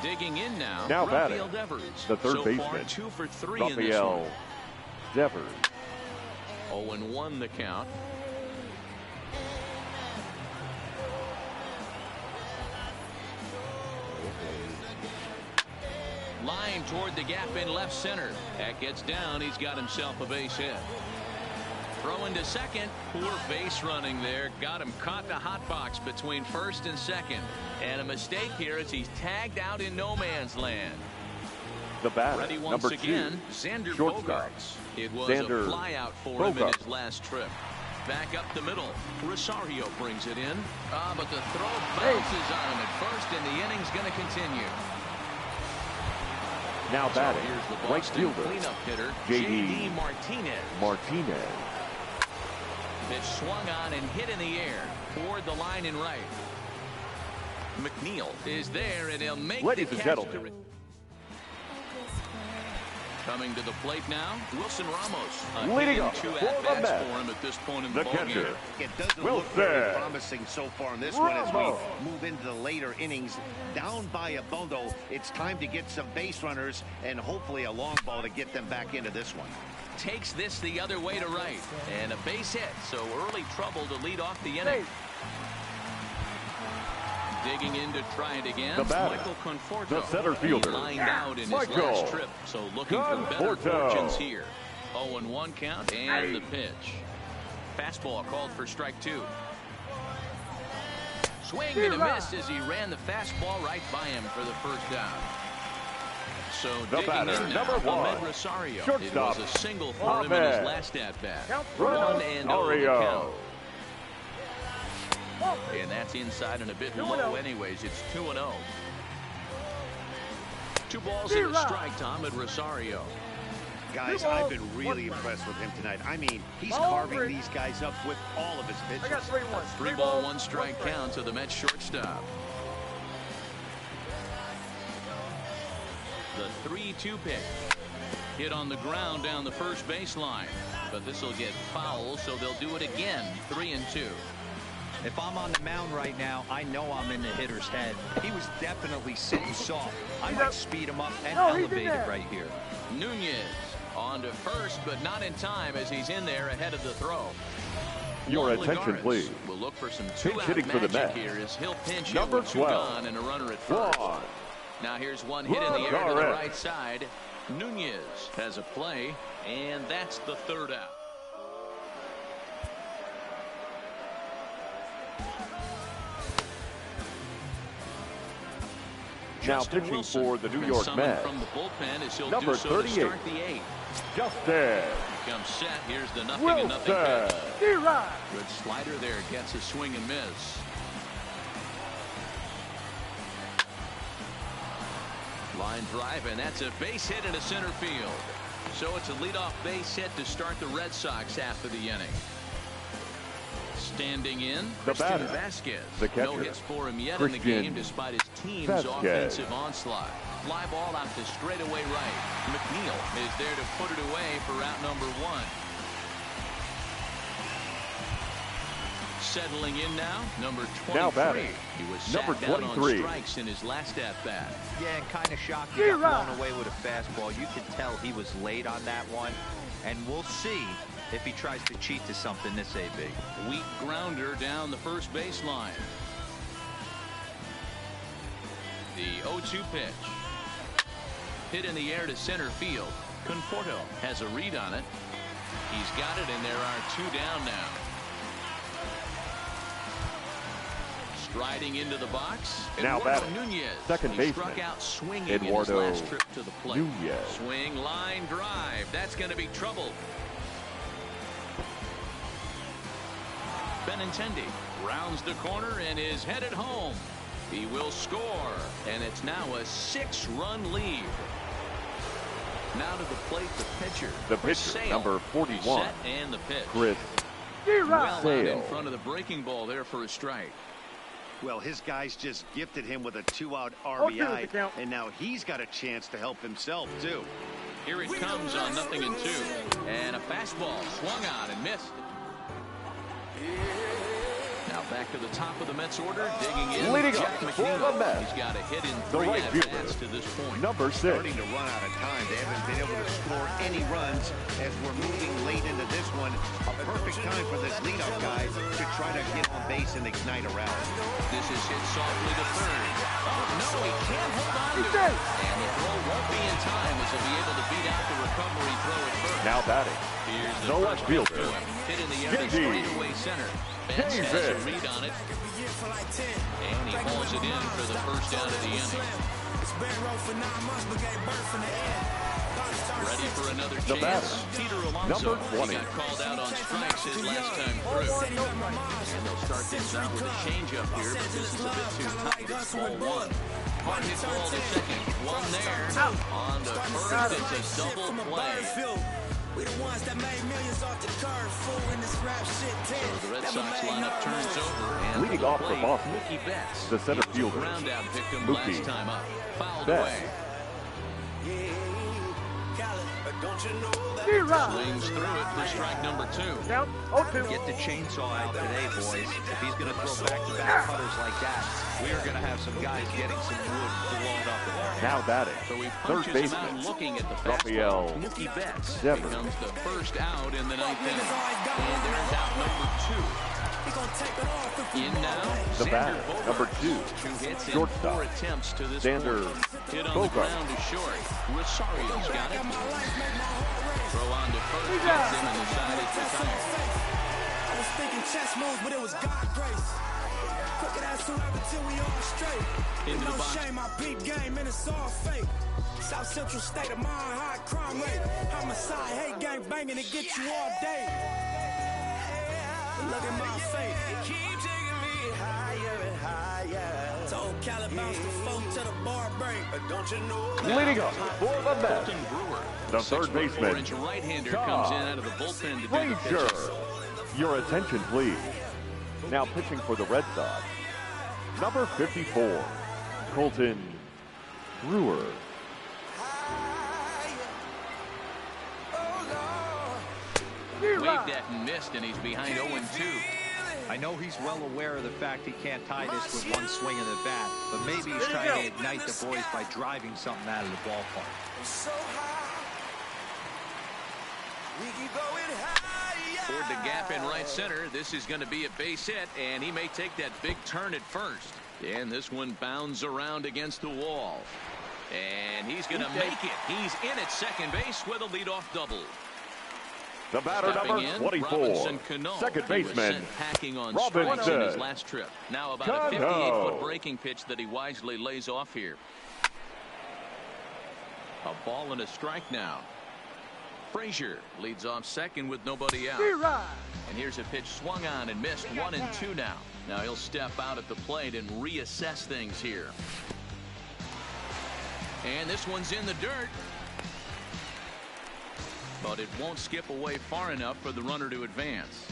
[SPEAKER 1] Digging in now,
[SPEAKER 2] batting,
[SPEAKER 1] Rafael Devers.
[SPEAKER 2] the third
[SPEAKER 1] so
[SPEAKER 2] baseman,
[SPEAKER 1] far 2 for 3 in this
[SPEAKER 2] Rafael
[SPEAKER 1] one.
[SPEAKER 2] Devers.
[SPEAKER 1] 0-1 the count. Line toward the gap in left center. That gets down. He's got himself a base hit. Throw into second. Poor base running there. Got him caught in a hot box between first and second. And a mistake here as he's tagged out in no man's land.
[SPEAKER 2] The batter,
[SPEAKER 1] Ready once
[SPEAKER 2] number
[SPEAKER 1] again,
[SPEAKER 2] 2,
[SPEAKER 1] Xander
[SPEAKER 2] shortstop,
[SPEAKER 1] Bogaerts. It was
[SPEAKER 2] Xander
[SPEAKER 1] a flyout for him in
[SPEAKER 2] Bogaerts.
[SPEAKER 1] his last trip. Back up the middle. Rosario brings it in. But the throw bounces on him at first, and the inning's going to continue.
[SPEAKER 2] Now
[SPEAKER 1] So
[SPEAKER 2] batting,
[SPEAKER 1] here's the
[SPEAKER 2] right
[SPEAKER 1] Boston
[SPEAKER 2] fielder,
[SPEAKER 1] cleanup hitter,
[SPEAKER 2] J.D.
[SPEAKER 1] Martinez. Pitch swung on and hit in the air toward the line and right. McNeil is there, and he'll make
[SPEAKER 2] Ladies
[SPEAKER 1] the
[SPEAKER 2] and
[SPEAKER 1] catch.
[SPEAKER 2] gentlemen.
[SPEAKER 1] Coming to the plate now, Wilson Ramos.
[SPEAKER 2] Leading
[SPEAKER 1] Hitting
[SPEAKER 2] up
[SPEAKER 1] 2
[SPEAKER 2] for the
[SPEAKER 1] at-bats
[SPEAKER 2] Mets,
[SPEAKER 1] for him at this point in
[SPEAKER 2] the
[SPEAKER 1] the
[SPEAKER 2] catcher,
[SPEAKER 1] ballgame.
[SPEAKER 5] It doesn't
[SPEAKER 2] Wilson
[SPEAKER 5] look very promising so far in this one as
[SPEAKER 2] Ramos.
[SPEAKER 5] we move into the later innings. Down by a bundle, it's time to get some base runners and hopefully a long ball to get them back into this one.
[SPEAKER 1] Takes this the other way to right. And a base hit, so early trouble to lead off the inning. Digging in to try it again.
[SPEAKER 2] The batter,
[SPEAKER 1] Michael Conforto.
[SPEAKER 2] the center fielder,
[SPEAKER 1] He lined out in his
[SPEAKER 2] Michael
[SPEAKER 1] last trip, so looking for better
[SPEAKER 2] Conforto.
[SPEAKER 1] fortunes here. 0-1 count and the pitch. Fastball called for strike 2. Swing and a miss as he ran the fastball right by him for the first down. So
[SPEAKER 2] The
[SPEAKER 1] digging
[SPEAKER 2] batter,
[SPEAKER 1] in now,
[SPEAKER 2] number 1,
[SPEAKER 1] Ahmed Rosario. It
[SPEAKER 2] shortstop,
[SPEAKER 1] was a single for him in his
[SPEAKER 2] Ahmed
[SPEAKER 1] last at-bat.
[SPEAKER 7] Count
[SPEAKER 1] 1-0 the
[SPEAKER 2] Rosario.
[SPEAKER 1] count. And that's inside and a bit low anyways. It's 2-0. 2 balls and a strike to Ahmed Rosario.
[SPEAKER 5] Guys, I've been really impressed with him tonight. I mean, he's carving these guys up with all of his pitches.
[SPEAKER 7] I got 3-1.
[SPEAKER 1] 3 ball, 1 strike count to the Mets shortstop. The 3-2 pitch. Hit on the ground down the first baseline. But this will get foul, so they'll do it again. 3-2.
[SPEAKER 4] If I'm on the mound right now, I know I'm in the hitter's head. He was definitely sitting soft. I might speed him up and elevate it right here.
[SPEAKER 1] Nunez on to first, but not in time as he's in there ahead of the throw.
[SPEAKER 2] Your
[SPEAKER 1] Juan
[SPEAKER 2] attention,
[SPEAKER 1] Lagares
[SPEAKER 2] please.
[SPEAKER 1] will look for some
[SPEAKER 2] Pinch hitting for the Mets.
[SPEAKER 1] here as he'll pinch hit
[SPEAKER 2] Number
[SPEAKER 1] with 2 gone and a runner at first. Now here's one hit in the air to the right side. Nunez has a play, and that's the 3rd out.
[SPEAKER 2] Now
[SPEAKER 1] Justin
[SPEAKER 2] pitching
[SPEAKER 1] Wilson
[SPEAKER 2] for the New
[SPEAKER 1] been
[SPEAKER 2] York
[SPEAKER 1] summoned
[SPEAKER 2] Mets.
[SPEAKER 1] from the bullpen as he'll
[SPEAKER 2] Number
[SPEAKER 1] do so
[SPEAKER 2] 38.
[SPEAKER 1] to start the 8th.
[SPEAKER 2] Justin
[SPEAKER 1] Comes set. Here's the 0-0
[SPEAKER 2] Wilson.
[SPEAKER 1] pitch. Good slider there. Gets a swing and miss. Line drive, and that's a base hit into center field. So it's a leadoff base hit to start the Red Sox after the inning. Standing in,
[SPEAKER 2] The
[SPEAKER 1] Christian
[SPEAKER 2] batter,
[SPEAKER 1] Vasquez.
[SPEAKER 2] the catcher,
[SPEAKER 1] No hits for him yet
[SPEAKER 2] Christian
[SPEAKER 1] in the game despite his team's
[SPEAKER 2] Vasquez.
[SPEAKER 1] offensive onslaught. Fly ball out to straightaway right. McNeil is there to put it away for out number 1. Settling in now, number 23.
[SPEAKER 2] Now batting,
[SPEAKER 1] He was
[SPEAKER 2] number
[SPEAKER 1] sat down on
[SPEAKER 2] 23.
[SPEAKER 1] strikes in his last at-bat.
[SPEAKER 4] Yeah, and kind of shocked he got blown away with a fastball. You could tell he was late on that one. And we'll see if he tries to cheat to something this AB.
[SPEAKER 1] Weak grounder down the first baseline. The 0-2 pitch. Hit in the air to center field. Conforto has a read on it. He's got it, and there are 2 down now. Striding into the box.
[SPEAKER 2] Now
[SPEAKER 1] Eduardo
[SPEAKER 2] batting,
[SPEAKER 1] Nunez.
[SPEAKER 2] second
[SPEAKER 1] He
[SPEAKER 2] baseman,
[SPEAKER 1] struck out swinging in his
[SPEAKER 2] Eduardo
[SPEAKER 1] last trip to the plate.
[SPEAKER 2] Nunez.
[SPEAKER 1] Swing, line, drive. That's going to be trouble. Benintendi rounds the corner and is headed home. He will score, and it's now a 6-run lead. Now to the plate, the pitcher.
[SPEAKER 2] The
[SPEAKER 1] Chris
[SPEAKER 2] pitcher,
[SPEAKER 1] Sale.
[SPEAKER 2] number 41.
[SPEAKER 1] Set and the pitch.
[SPEAKER 2] Chris
[SPEAKER 1] Well out in
[SPEAKER 2] Sale.
[SPEAKER 1] front of the breaking ball there for a strike.
[SPEAKER 5] Well, his guys just gifted him with a 2-out
[SPEAKER 7] Oh, two is the
[SPEAKER 5] RBI,
[SPEAKER 7] count.
[SPEAKER 5] and now he's got a chance to help himself, too.
[SPEAKER 1] Here it comes on 0-2. And a fastball swung on and missed. Now back to the top of the Mets order, digging in.
[SPEAKER 2] Leading
[SPEAKER 1] Jack
[SPEAKER 2] up for
[SPEAKER 1] McNeil.
[SPEAKER 2] the Mets,
[SPEAKER 1] He's got a hit in
[SPEAKER 2] the
[SPEAKER 1] 3
[SPEAKER 2] right fielder,
[SPEAKER 1] at-bats to this point.
[SPEAKER 2] number 6.
[SPEAKER 5] Starting to run out of time. They haven't been able to score any runs as we're moving late into this one. A perfect time for this leadoff guy to try to get on base and ignite a rally.
[SPEAKER 1] This is hit softly to third. Oh, no, he can't hold on to it. And the throw won't be in time as he'll be able to beat out the recovery throw at first.
[SPEAKER 2] Now batting,
[SPEAKER 1] Here's the
[SPEAKER 2] the
[SPEAKER 1] first
[SPEAKER 2] left
[SPEAKER 1] pitch
[SPEAKER 2] fielder,
[SPEAKER 1] to him. Hit in the air to
[SPEAKER 2] JD.
[SPEAKER 1] straightaway center. Benz has a read on it. And he hauls it in for the first out of the inning. Ready for another
[SPEAKER 2] The
[SPEAKER 1] chance.
[SPEAKER 2] batter,
[SPEAKER 1] Peter Alonso.
[SPEAKER 2] number 20.
[SPEAKER 1] He got called out on strikes his last time through. And they'll start things out with a changeup here, but this is a bit too tight. It's ball 1. Hard hit ball to second. One there. On to first. It's a double play.
[SPEAKER 3] We the ones that made millions off the curve, fool in this rap shit.
[SPEAKER 1] So the Red Sox lineup turns over. And
[SPEAKER 2] Leading
[SPEAKER 1] to the
[SPEAKER 2] off for
[SPEAKER 1] plate,
[SPEAKER 2] Boston,
[SPEAKER 1] Mookie Betts.
[SPEAKER 2] the center
[SPEAKER 1] He was a
[SPEAKER 2] fielder,
[SPEAKER 1] ground-out victim
[SPEAKER 2] Mookie
[SPEAKER 1] last time up. Fouled
[SPEAKER 2] Betts.
[SPEAKER 1] away. Swings through it for strike number 2.
[SPEAKER 7] Count. 0-2.
[SPEAKER 4] Get the chainsaw out today, boys. If he's going to throw back-to-back cutters like that, we are going to have some guys getting some wood blown up in there.
[SPEAKER 2] Now batting,
[SPEAKER 1] So he
[SPEAKER 2] third
[SPEAKER 1] punches him out
[SPEAKER 2] baseman,
[SPEAKER 1] looking at the
[SPEAKER 2] Rafael
[SPEAKER 1] fastball. Mookie Betts
[SPEAKER 2] Devers.
[SPEAKER 1] becomes the first out in the 9th inning. And there's out number 2. In now,
[SPEAKER 2] the
[SPEAKER 1] Xander
[SPEAKER 2] batter,
[SPEAKER 1] Bogaerts.
[SPEAKER 2] number 2,
[SPEAKER 1] 2 hits in
[SPEAKER 2] shortstop,
[SPEAKER 1] 4 attempts to this
[SPEAKER 2] Xander
[SPEAKER 1] point. Hit on the
[SPEAKER 2] Bogaerts.
[SPEAKER 1] ground to short. Rosario's got it. Throw on to first, gets him, and the side is retired.
[SPEAKER 3] I was thinking chess moves, but it was God grace. Crooked ass whoever till we all straight.
[SPEAKER 1] Into the
[SPEAKER 3] No
[SPEAKER 1] box.
[SPEAKER 3] shame, I peep game and it's all fake. South Central state of mind, high crime rate. Homicide, hate gang banging to get you all day. But look at my fate. Keep taking me higher and higher. Told Cali bounce the phone to to the bar break. Don't you know?
[SPEAKER 2] Leading up for the Mets, the third baseman,
[SPEAKER 1] right-hander comes in out of the bullpen to do the
[SPEAKER 2] Frazier.
[SPEAKER 1] pitching.
[SPEAKER 2] Your attention, please. Now pitching for the Red Sox, number 54, Colton Brewer.
[SPEAKER 1] Waved at and missed, and he's behind 0-2.
[SPEAKER 4] I know he's well aware of the fact he can't tie this with one swing of the bat, but maybe he's trying to ignite the boys by driving something out of the ballpark.
[SPEAKER 1] Toward the gap in right center. This is going to be a base hit, and he may take that big turn at first. And this one bounds around against the wall. And he's going to make it. He's in at second base with a leadoff double.
[SPEAKER 2] The batter, number 24, second baseman,
[SPEAKER 1] packing on
[SPEAKER 2] Robinson.
[SPEAKER 1] strikes in his last trip. Now about a 58-foot breaking pitch that he wisely lays off here. A ball and a strike now. Frazier leads off second with nobody out. And here's a pitch swung on and missed. 1-2 now. Now he'll step out at the plate and reassess things here. And this one's in the dirt. But it won't skip away far enough for the runner to advance.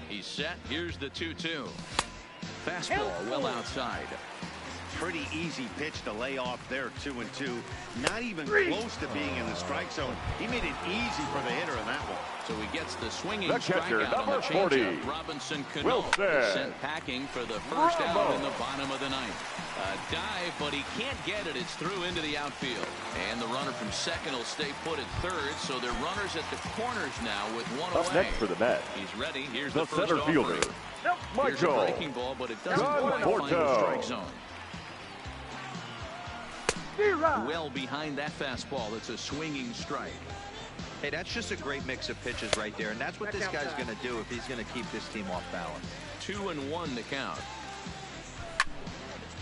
[SPEAKER 1] He's set. Here's the 2-2. Fastball well outside.
[SPEAKER 5] Pretty easy pitch to lay off there, 2-2. Not even close to being in the strike zone. He made it easy for the hitter in that one.
[SPEAKER 1] So he gets the swinging
[SPEAKER 2] The catcher,
[SPEAKER 1] strikeout on the
[SPEAKER 2] number 40,
[SPEAKER 1] changeup. Robinson Cano is sent packing for the first out in the bottom of the ninth. A dive, but he can't get it. It's through into the outfield. And the runner from second will stay put at third. So they're runners at the corners now with one
[SPEAKER 2] Up
[SPEAKER 1] away.
[SPEAKER 2] next for the Mets,
[SPEAKER 1] He's ready. Here's
[SPEAKER 2] the
[SPEAKER 1] the first
[SPEAKER 2] center fielder,
[SPEAKER 1] offering. Here's a
[SPEAKER 2] Michael
[SPEAKER 1] breaking ball, but it doesn't quite
[SPEAKER 2] Porto.
[SPEAKER 1] find the strike zone. Well behind that fastball. It's a swinging strike.
[SPEAKER 4] Hey, that's just a great mix of pitches right there, and that's what this guy's going to do if he's going to keep this team off balance.
[SPEAKER 1] 2-1 to count.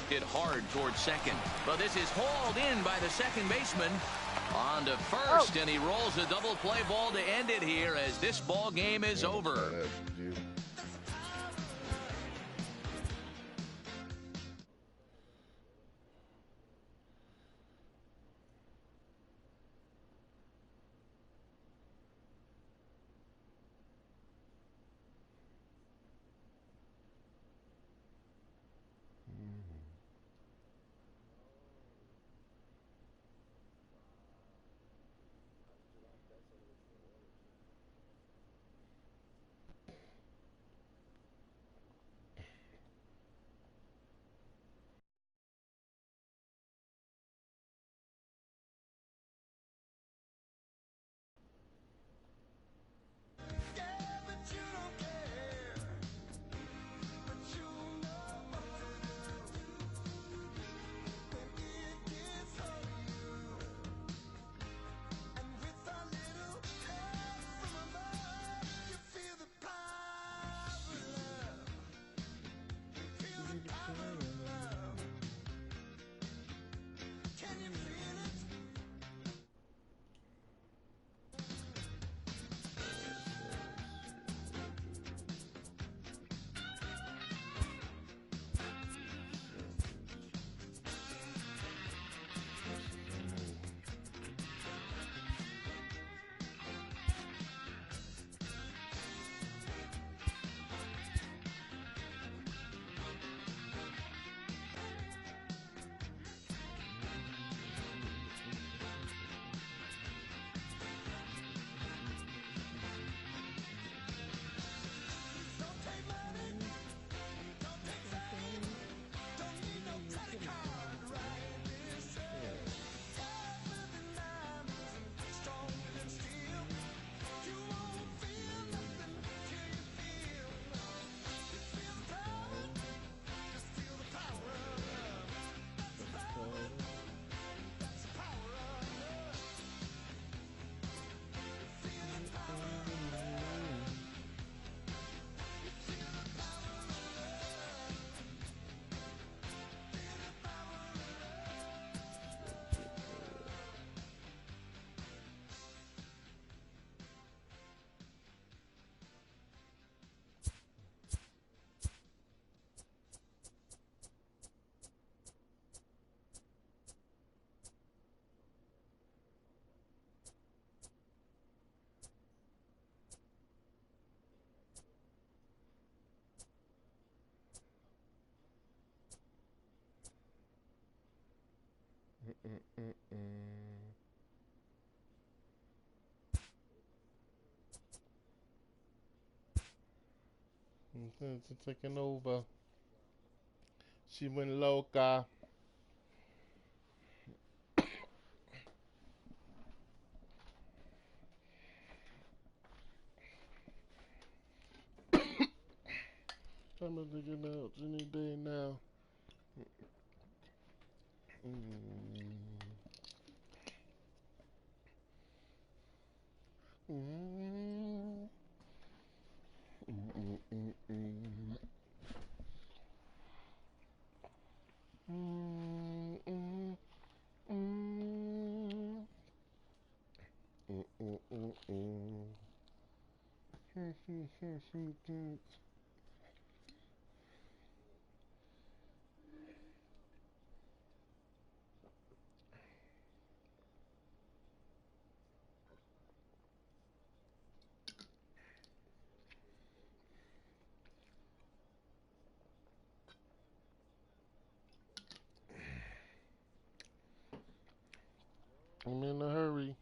[SPEAKER 1] Hit hard towards second, but this is hauled in by the second baseman. On to first, and he rolls a double play ball to end it here as this ball game is over.
[SPEAKER 8] Taking over. She went loca. I'm gonna get out any day now. I'm in a hurry.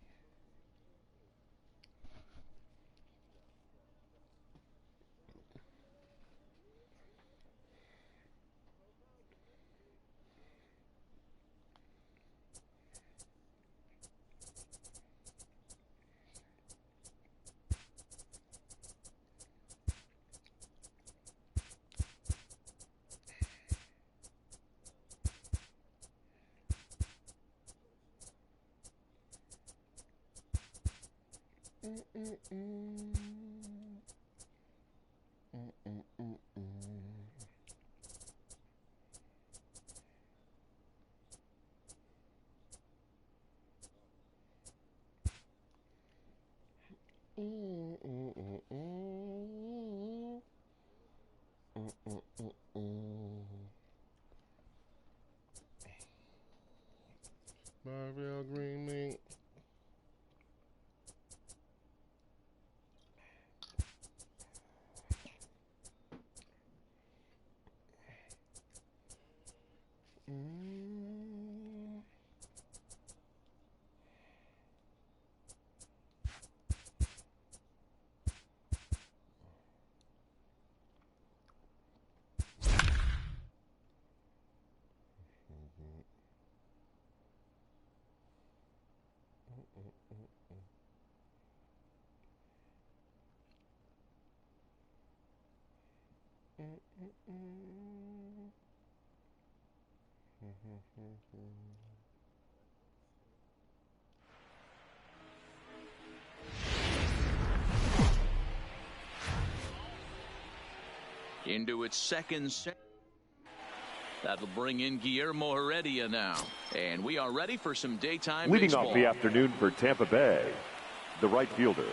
[SPEAKER 8] Marvel Green Mink.
[SPEAKER 1] Into its second set. That'll bring in Guillermo Heredia now. And we are ready for some daytime
[SPEAKER 2] Leading
[SPEAKER 1] baseball.
[SPEAKER 2] off the afternoon for Tampa Bay, the right fielder.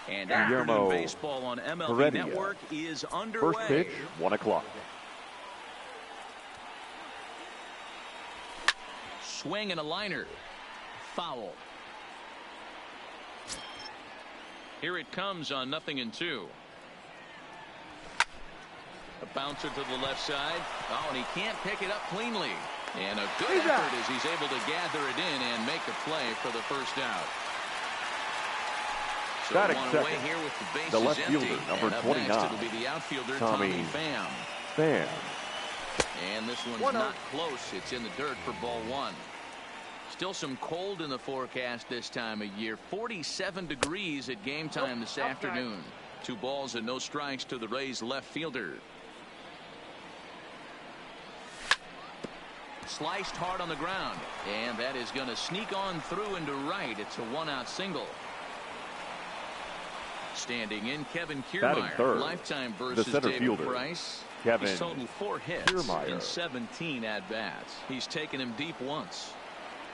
[SPEAKER 1] And
[SPEAKER 2] Guillermo
[SPEAKER 1] afternoon baseball on MLB
[SPEAKER 2] Heredia.
[SPEAKER 1] Network is underway.
[SPEAKER 2] First pitch, 1 o'clock.
[SPEAKER 1] Swing and a liner. Foul. Here it comes on 0-2. A bouncer to the left side. Oh, and he can't pick it up cleanly. And a good effort as he's able to gather it in and make a play for the first out. So
[SPEAKER 2] Batting
[SPEAKER 1] one
[SPEAKER 2] second,
[SPEAKER 1] away here with the bases
[SPEAKER 2] the left
[SPEAKER 1] empty.
[SPEAKER 2] fielder, number
[SPEAKER 1] and up
[SPEAKER 2] 29.
[SPEAKER 1] next, it'll be the outfielder, Tommy Pham. And this one's not close. It's in the dirt for ball one. Still some cold in the forecast this time of year. 47 degrees at game time this afternoon. 2 balls and no strikes to the Rays left fielder. Sliced hard on the ground, and that is going to sneak on through into right. It's a 1-out single. Standing in, Kevin Kiermaier,
[SPEAKER 2] third,
[SPEAKER 1] lifetime versus
[SPEAKER 2] the center
[SPEAKER 1] David
[SPEAKER 2] fielder,
[SPEAKER 1] Price.
[SPEAKER 2] Kevin
[SPEAKER 1] He's totaled 4 hits
[SPEAKER 2] Kiermaier.
[SPEAKER 1] in 17 at-bats. He's taken him deep once.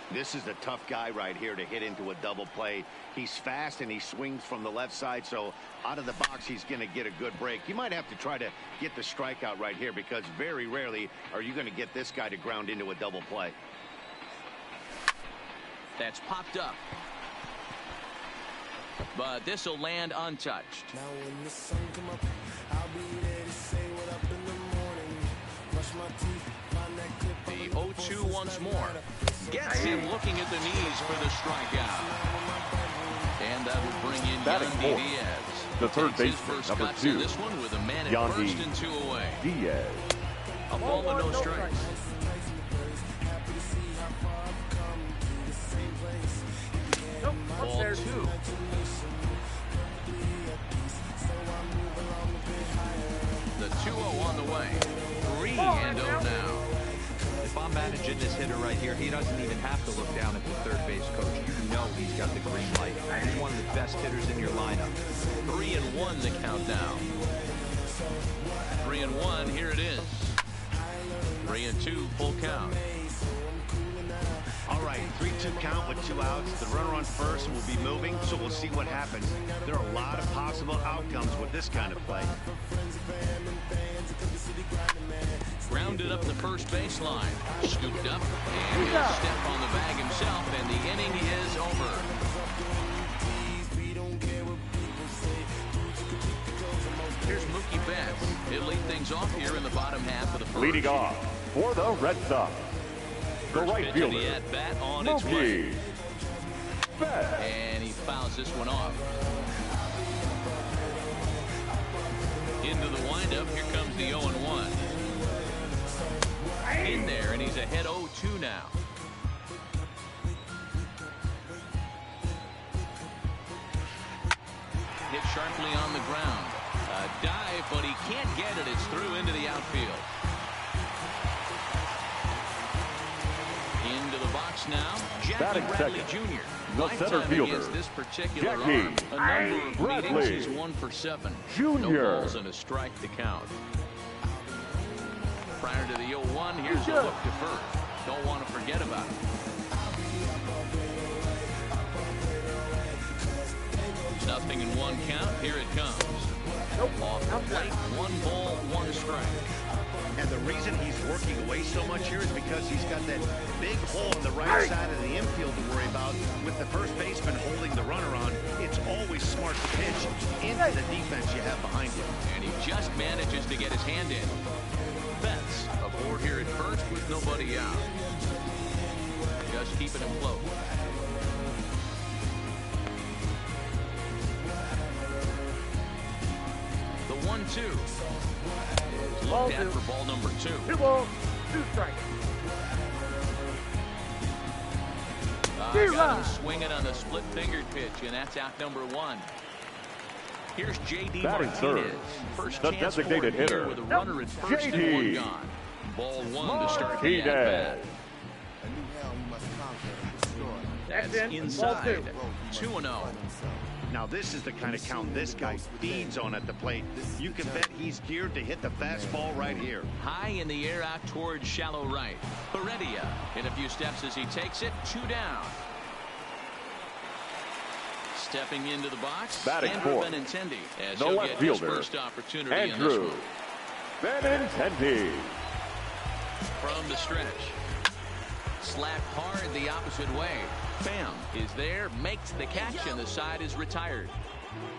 [SPEAKER 5] This is a tough guy right here to hit into a double play. He's fast and he swings from the left side, so out of the box he's going to get a good break. You might have to try to get the strikeout right here because very rarely are you going to get this guy to ground into a double play.
[SPEAKER 1] That's popped up. But this will land untouched.
[SPEAKER 3] Now when the sun come up, I'll be there to say what up in the morning. Brush my teeth, find that clip.
[SPEAKER 1] The 0-2 once more. Gets him looking at the knees for the strikeout. And that will bring in Yandy Diaz.
[SPEAKER 2] The third baseman, number 2.
[SPEAKER 1] This one with a man at first and 2 away.
[SPEAKER 2] Diaz.
[SPEAKER 1] A ball and no strikes. Ball 2. The 2-0 on the way. 3-0 now.
[SPEAKER 4] If I'm managing this hitter right here, he doesn't even have to look down at the third base coach. You know he's got the green light. He's one of the best hitters in your lineup.
[SPEAKER 1] 3-1 the count now. 3-1, here it is. 3-2, full count.
[SPEAKER 5] All right, 3-2 count with 2 outs. The runner on first will be moving, so we'll see what happens. There are a lot of possible outcomes with this kind of play.
[SPEAKER 1] Grounded up the first baseline. Scooped up, and he'll step on the bag himself, and the inning is over. Here's Mookie Betts. He'll lead things off here in the bottom half of the first.
[SPEAKER 2] Leading off for the Red Sox, the right fielder,
[SPEAKER 1] the at-bat on its way.
[SPEAKER 2] Mookie Betts.
[SPEAKER 1] And he fouls this one off. Into the windup. Here comes the 0-1. In there, and he's ahead 0-2 now. Hit sharply on the ground. A dive, but he can't get it. It's through into the outfield. Into the box now. Jackie Bradley Jr.
[SPEAKER 2] The center fielder,
[SPEAKER 1] this particular
[SPEAKER 2] Jackie
[SPEAKER 1] arm. A number of
[SPEAKER 2] Bradley
[SPEAKER 1] meetings, he's 1 for 7.
[SPEAKER 2] Jr.
[SPEAKER 1] No balls and a strike to count. Prior to the 0-1, here's a look to first. Don't want to forget about it. Nothing in 1 count. Here it comes. Off the plate, 1 ball, 1 strike.
[SPEAKER 5] And the reason he's working away so much here is because he's got that big hole on the right side of the infield to worry about. With the first baseman holding the runner on, it's always smart to pitch into the defense you have behind him.
[SPEAKER 1] And he just manages to get his hand in. Betts aboard here at first with nobody out. Just keeping him close. The 1-2. Looked at for ball number 2.
[SPEAKER 7] 2 balls, 2 strikes.
[SPEAKER 1] Got him swinging on the split-fingered pitch, and that's out number 1. Here's J.D. Martinez. First
[SPEAKER 2] the
[SPEAKER 1] chance
[SPEAKER 2] designated
[SPEAKER 1] for him here
[SPEAKER 2] hitter,
[SPEAKER 1] with a runner at first and 1 gone. Ball 1 to start the at-bat. That's inside. 2-0.
[SPEAKER 5] Now this is the kind of count this guy feeds on at the plate. You can bet he's geared to hit the fastball right here.
[SPEAKER 1] High in the air out towards shallow right. Heredia in a few steps as he takes it. 2 down. Stepping into the box,
[SPEAKER 2] batting
[SPEAKER 1] Andrew
[SPEAKER 2] fourth,
[SPEAKER 1] Benintendi as
[SPEAKER 2] the
[SPEAKER 1] he'll
[SPEAKER 2] left
[SPEAKER 1] get
[SPEAKER 2] fielder,
[SPEAKER 1] his first opportunity
[SPEAKER 2] Andrew
[SPEAKER 1] in this one.
[SPEAKER 2] Benintendi.
[SPEAKER 1] From the stretch. Slapped hard the opposite way. Bam is there, makes the catch, and the side is retired.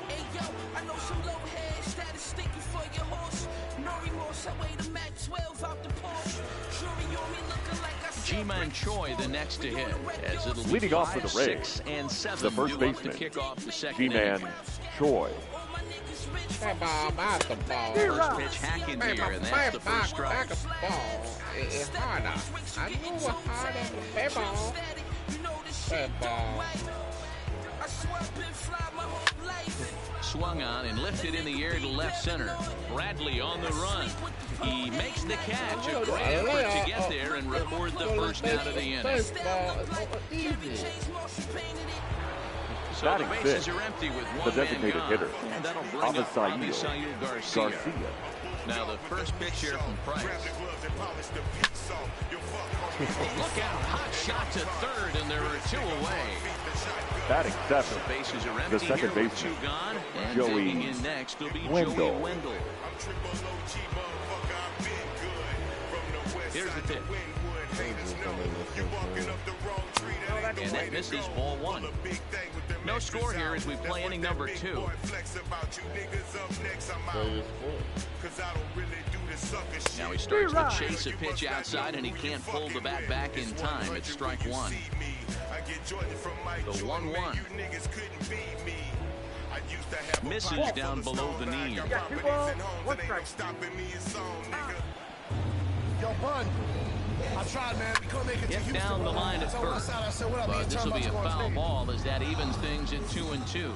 [SPEAKER 3] Hey, yo, I know some low head status sticking for your horse. No remorse, I weigh the Mac 12 out the Porsche. Jury on me looking like I
[SPEAKER 1] G-Man Choi the next to hit, as it'll be
[SPEAKER 2] Leading off for the
[SPEAKER 1] 5,
[SPEAKER 2] Rays,
[SPEAKER 1] 6, and 7
[SPEAKER 2] the first
[SPEAKER 1] due up to
[SPEAKER 2] baseman,
[SPEAKER 1] kick off the second
[SPEAKER 2] G-Man
[SPEAKER 1] inning.
[SPEAKER 2] Choi.
[SPEAKER 1] First pitch hack in here, and that's the first strike.
[SPEAKER 7] It's harder. I know what harder the ball.
[SPEAKER 1] Swung on and lifted in the air to left center. Bradley on the run. He makes the catch. A great effort to get there and record the first out of the inning. So the bases are empty with one
[SPEAKER 2] the designated
[SPEAKER 1] man gone.
[SPEAKER 2] hitter,
[SPEAKER 1] And that'll bring up
[SPEAKER 2] Avisaíl
[SPEAKER 1] Garcia. Now the first pitch here from Price. Look out, hot shot to third, and there are 2 away.
[SPEAKER 2] Batting 7,
[SPEAKER 1] The bases are empty
[SPEAKER 2] the second
[SPEAKER 1] here with
[SPEAKER 2] baseman,
[SPEAKER 1] 2 gone. And
[SPEAKER 2] Joey
[SPEAKER 1] taking in next will be
[SPEAKER 2] Wendell.
[SPEAKER 1] Joey Wendell. Here's the pitch. And that misses ball one. No score here as we play inning number 2. Now he starts to chase a pitch outside, and he can't pull the bat back in time. It's strike one. The 1-1. Misses down below the knee.
[SPEAKER 9] Yo, Bun. I tried, man. We couldn't make it to Houston.
[SPEAKER 1] Down the line at first. But this will be a foul ball as that evens things at 2-2.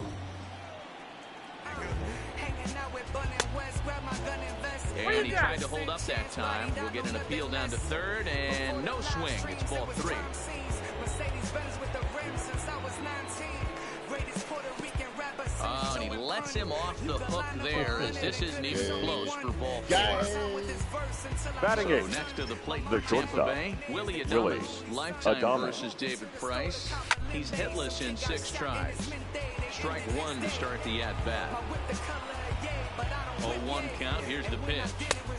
[SPEAKER 1] And he tried to hold up that time. We'll get an appeal down to third, and no swing. It's ball 3. Oh, and he lets him off the hook there as this isn't even close for ball 4.
[SPEAKER 2] Batting
[SPEAKER 1] So
[SPEAKER 2] eighth.
[SPEAKER 1] next to the plate
[SPEAKER 2] The
[SPEAKER 1] for Tampa
[SPEAKER 2] shortstop,
[SPEAKER 1] Bay, Willie
[SPEAKER 2] Willie
[SPEAKER 1] Adames. Lifetime
[SPEAKER 2] Adames.
[SPEAKER 1] versus David Price. He's hitless in 6 tries. Strike 1 to start the at-bat. 0-1 count. Here's the pitch.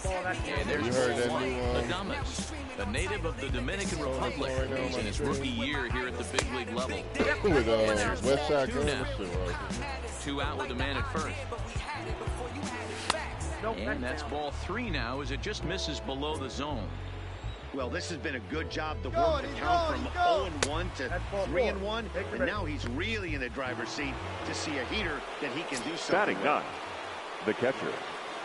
[SPEAKER 1] And there's ball 1. Adames, a native of the Dominican Republic. He's in his rookie year here at the big league level.
[SPEAKER 8] With West Side
[SPEAKER 1] Two now.
[SPEAKER 8] Girls.
[SPEAKER 1] 2 out with a man at first. And that's ball 3 now as it just misses below the zone.
[SPEAKER 5] Well, this has been a good job to work the count from 0-1 to 3-1, and now he's really in the driver's seat to see a heater that he can do something
[SPEAKER 2] Batting
[SPEAKER 5] with.
[SPEAKER 2] 9. The catcher,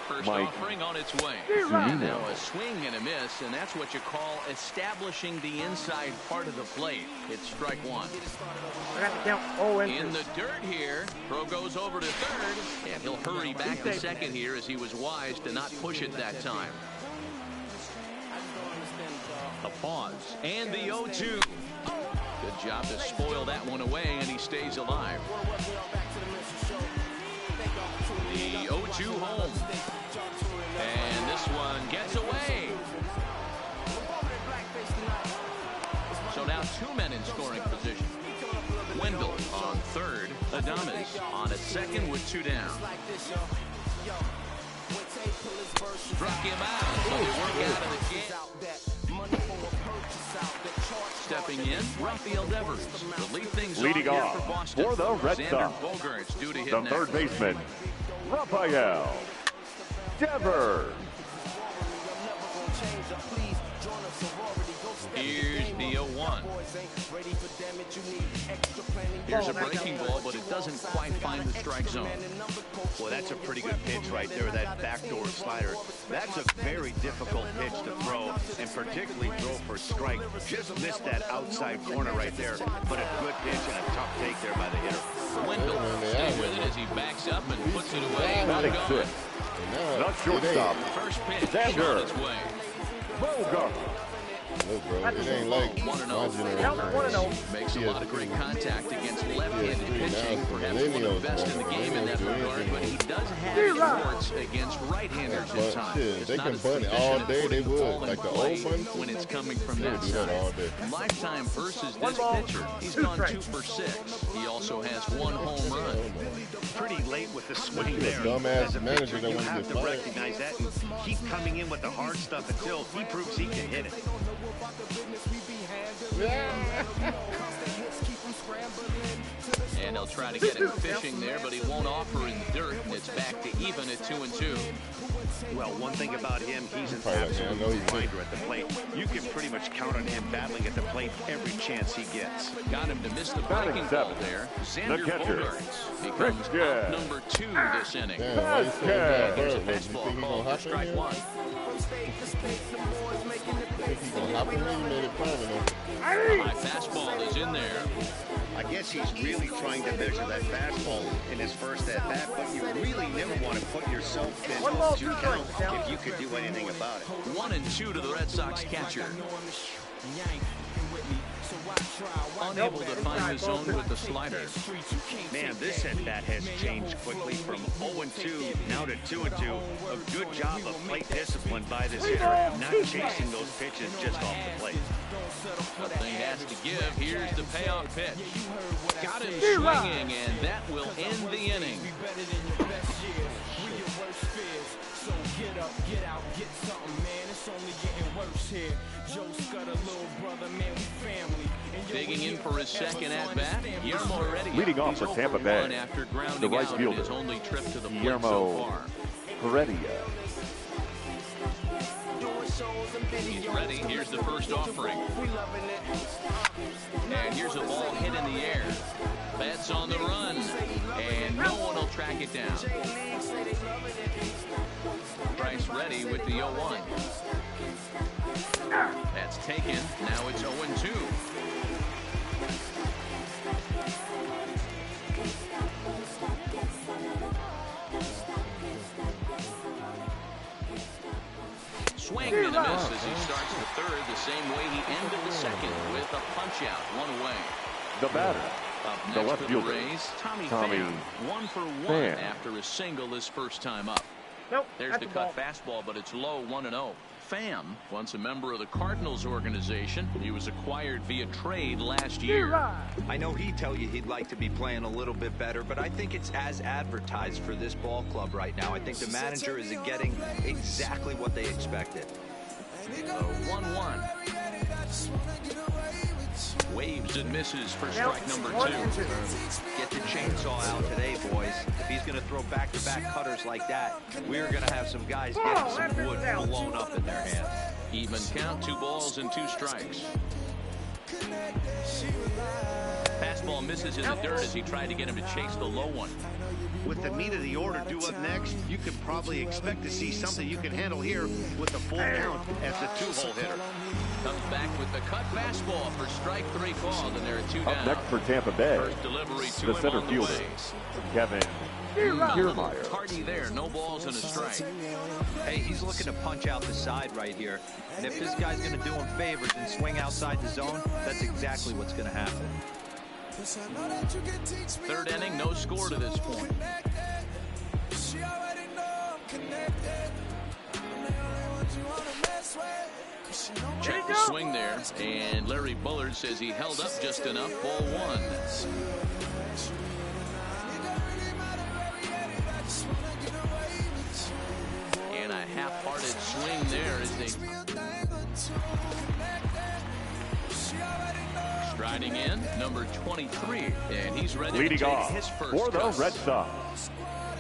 [SPEAKER 1] First
[SPEAKER 2] Mike
[SPEAKER 1] offering on its way.
[SPEAKER 2] Zunino.
[SPEAKER 1] Now a swing and a miss, and that's what you call establishing the inside part of the plate. It's strike 1. In the dirt here. Throw goes over to third, and he'll hurry back to second here as he was wise to not push it that time. A pause, and the 0-2. Good job to spoil that one away, and he stays alive. The 0-2 home. And this one gets away. So now 2 men in scoring position. Wendell on third. Adames on a second with 2 down. Struck him out. So they work out of the game. Stepping in, Rafael Devers. To lead things
[SPEAKER 2] Leading
[SPEAKER 1] off
[SPEAKER 2] off
[SPEAKER 1] here for Boston.
[SPEAKER 2] for the Red
[SPEAKER 1] Xander
[SPEAKER 2] Sox,
[SPEAKER 1] Bogaerts due to hit
[SPEAKER 2] the
[SPEAKER 1] next.
[SPEAKER 2] third baseman, Rafael Devers.
[SPEAKER 1] Here's the 0-1. Here's a breaking ball, but it doesn't quite find the strike zone.
[SPEAKER 5] Well, that's a pretty good pitch right there, that backdoor slider. That's a very difficult pitch to throw, and particularly throw for strike. Just missed that outside corner right there, but a good pitch and a tough take there by the hitter.
[SPEAKER 1] Wendell staying with it as he backs up and puts it away.
[SPEAKER 2] Batting
[SPEAKER 1] Gone.
[SPEAKER 2] 6. The shortstop,
[SPEAKER 1] First pitch on
[SPEAKER 2] Xander
[SPEAKER 1] its way.
[SPEAKER 2] Bogaerts.
[SPEAKER 8] Look, bro, it ain't like my
[SPEAKER 1] 1-0.
[SPEAKER 8] generation.
[SPEAKER 1] Makes a lot of great contact against left-handed pitching. Perhaps one of the best in the game in that regard, but he does have warts against right-handers at
[SPEAKER 8] But
[SPEAKER 1] times.
[SPEAKER 8] shit,
[SPEAKER 1] It's
[SPEAKER 8] they
[SPEAKER 1] not
[SPEAKER 8] can
[SPEAKER 1] as
[SPEAKER 8] bunt it all
[SPEAKER 1] efficient
[SPEAKER 8] day,
[SPEAKER 1] at
[SPEAKER 8] they
[SPEAKER 1] putting the
[SPEAKER 8] would.
[SPEAKER 1] ball in
[SPEAKER 8] Like the
[SPEAKER 1] play
[SPEAKER 8] old bunt
[SPEAKER 1] when it's coming from
[SPEAKER 8] They
[SPEAKER 1] that
[SPEAKER 8] would do that all
[SPEAKER 1] side.
[SPEAKER 8] day.
[SPEAKER 1] Lifetime versus this pitcher. He's gone 2 for 6. He also has 1 home run.
[SPEAKER 5] Pretty late with the swing
[SPEAKER 8] He's a
[SPEAKER 5] there.
[SPEAKER 8] dumbass
[SPEAKER 5] As a
[SPEAKER 8] manager
[SPEAKER 5] pitcher,
[SPEAKER 8] that
[SPEAKER 5] you
[SPEAKER 8] wants to
[SPEAKER 5] have
[SPEAKER 8] get
[SPEAKER 5] to
[SPEAKER 8] fired.
[SPEAKER 5] recognize that and keep coming in with the hard stuff until he proves he can hit it.
[SPEAKER 1] And they'll try to get him fishing there, but he won't offer in dirt, and it's back to even at 2-2.
[SPEAKER 5] Well, one thing about him, he's an
[SPEAKER 8] Probably,
[SPEAKER 5] absolute
[SPEAKER 8] man, I know he's
[SPEAKER 5] grinder at the plate. You can pretty much count on him battling at the plate every chance he gets.
[SPEAKER 1] Got him to miss the
[SPEAKER 2] Batting
[SPEAKER 1] breaking ball
[SPEAKER 2] 7.
[SPEAKER 1] there.
[SPEAKER 2] The
[SPEAKER 1] Xander
[SPEAKER 2] catcher,
[SPEAKER 1] Bogaerts becomes
[SPEAKER 2] Christian.
[SPEAKER 1] out number 2 this inning.
[SPEAKER 8] Damn, why you say that?
[SPEAKER 1] Here's a
[SPEAKER 8] You think
[SPEAKER 1] fastball
[SPEAKER 8] he
[SPEAKER 1] called
[SPEAKER 8] gonna
[SPEAKER 1] for
[SPEAKER 8] hop in
[SPEAKER 1] strike
[SPEAKER 8] there?
[SPEAKER 1] 1.
[SPEAKER 8] Think he gonna hop in there? You made it private.
[SPEAKER 1] High fastball is in there.
[SPEAKER 5] I guess he's really trying to measure that fastball in his first at-bat, but you really never want to put yourself in 2 count if you could do anything about it.
[SPEAKER 1] 1-2 to the Red Sox catcher. Unable to find the zone with the slider.
[SPEAKER 5] Man, this at-bat has changed quickly from 0-2 now to 2-2. A good job of plate discipline by this hitter, not chasing those pitches just off the plate.
[SPEAKER 1] Nothing has to give. Here's the payoff pitch. Got him swinging, and that will end the inning.
[SPEAKER 3] it's only getting worse here. Joe's got a little brother, man, we family.
[SPEAKER 1] Digging in for his second at-bat, Guillermo Heredia.
[SPEAKER 2] Leading off for Tampa Bay,
[SPEAKER 1] after grounding
[SPEAKER 2] the right
[SPEAKER 1] out
[SPEAKER 2] fielder,
[SPEAKER 1] his only trip to the plate
[SPEAKER 2] Guillermo
[SPEAKER 1] so far.
[SPEAKER 2] Heredia.
[SPEAKER 1] He's ready. Here's the first offering. And here's a ball hit in the air. Betts on the run. And no one will track it down. Price ready with the 0-1. That's taken. Now it's 0-2. Swing and a miss as he starts the third the same way he ended the second with a punch out, one away.
[SPEAKER 2] The batter, the left
[SPEAKER 1] for
[SPEAKER 2] fielder,
[SPEAKER 1] the Rays, Tommy
[SPEAKER 2] Pham.
[SPEAKER 1] 1 for 1
[SPEAKER 2] Pham.
[SPEAKER 1] after a single his first time up.
[SPEAKER 8] Nope.
[SPEAKER 1] There's the cut fastball, but it's low, 1-0. Pham, once a member of the Cardinals organization, he was acquired via trade last year.
[SPEAKER 4] I know he'd tell you he'd like to be playing a little bit better, but I think it's as advertised for this ball club right now. I think the manager is getting exactly what they expected.
[SPEAKER 1] So 1-1. Waves and misses for strike number 2.
[SPEAKER 4] Get the chainsaw out today, boys. If he's going to throw back-to-back cutters like that, we're going to have some guys getting some wood blown up in their hands.
[SPEAKER 1] Even count, 2 balls and 2 strikes. Fastball misses in the dirt as he tried to get him to chase the low one.
[SPEAKER 5] With the meat of the order due up next, you can probably expect to see something you can handle here with the full count as the 2-hole hitter.
[SPEAKER 1] Comes back with the cut fastball for strike 3 called, and there are 2 down.
[SPEAKER 2] Up next for Tampa Bay,
[SPEAKER 1] First delivery to
[SPEAKER 2] the
[SPEAKER 1] him
[SPEAKER 2] center
[SPEAKER 1] on the
[SPEAKER 2] fielder,
[SPEAKER 1] way.
[SPEAKER 2] Kevin Kiermaier.
[SPEAKER 1] Hardy there, no balls and a strike.
[SPEAKER 4] Hey, he's looking to punch out the side right here. And if this guy's going to do him favors and swing outside the zone, that's exactly what's going to happen.
[SPEAKER 1] Third inning, no score to this point. Check the swing there, and Larry Bullard says he held up just enough. Ball 1. And a half-hearted swing there as they striding in, number 23, and he's ready
[SPEAKER 2] Leading
[SPEAKER 1] to take
[SPEAKER 2] off
[SPEAKER 1] his first
[SPEAKER 2] for the
[SPEAKER 1] cut.
[SPEAKER 2] Red Sox,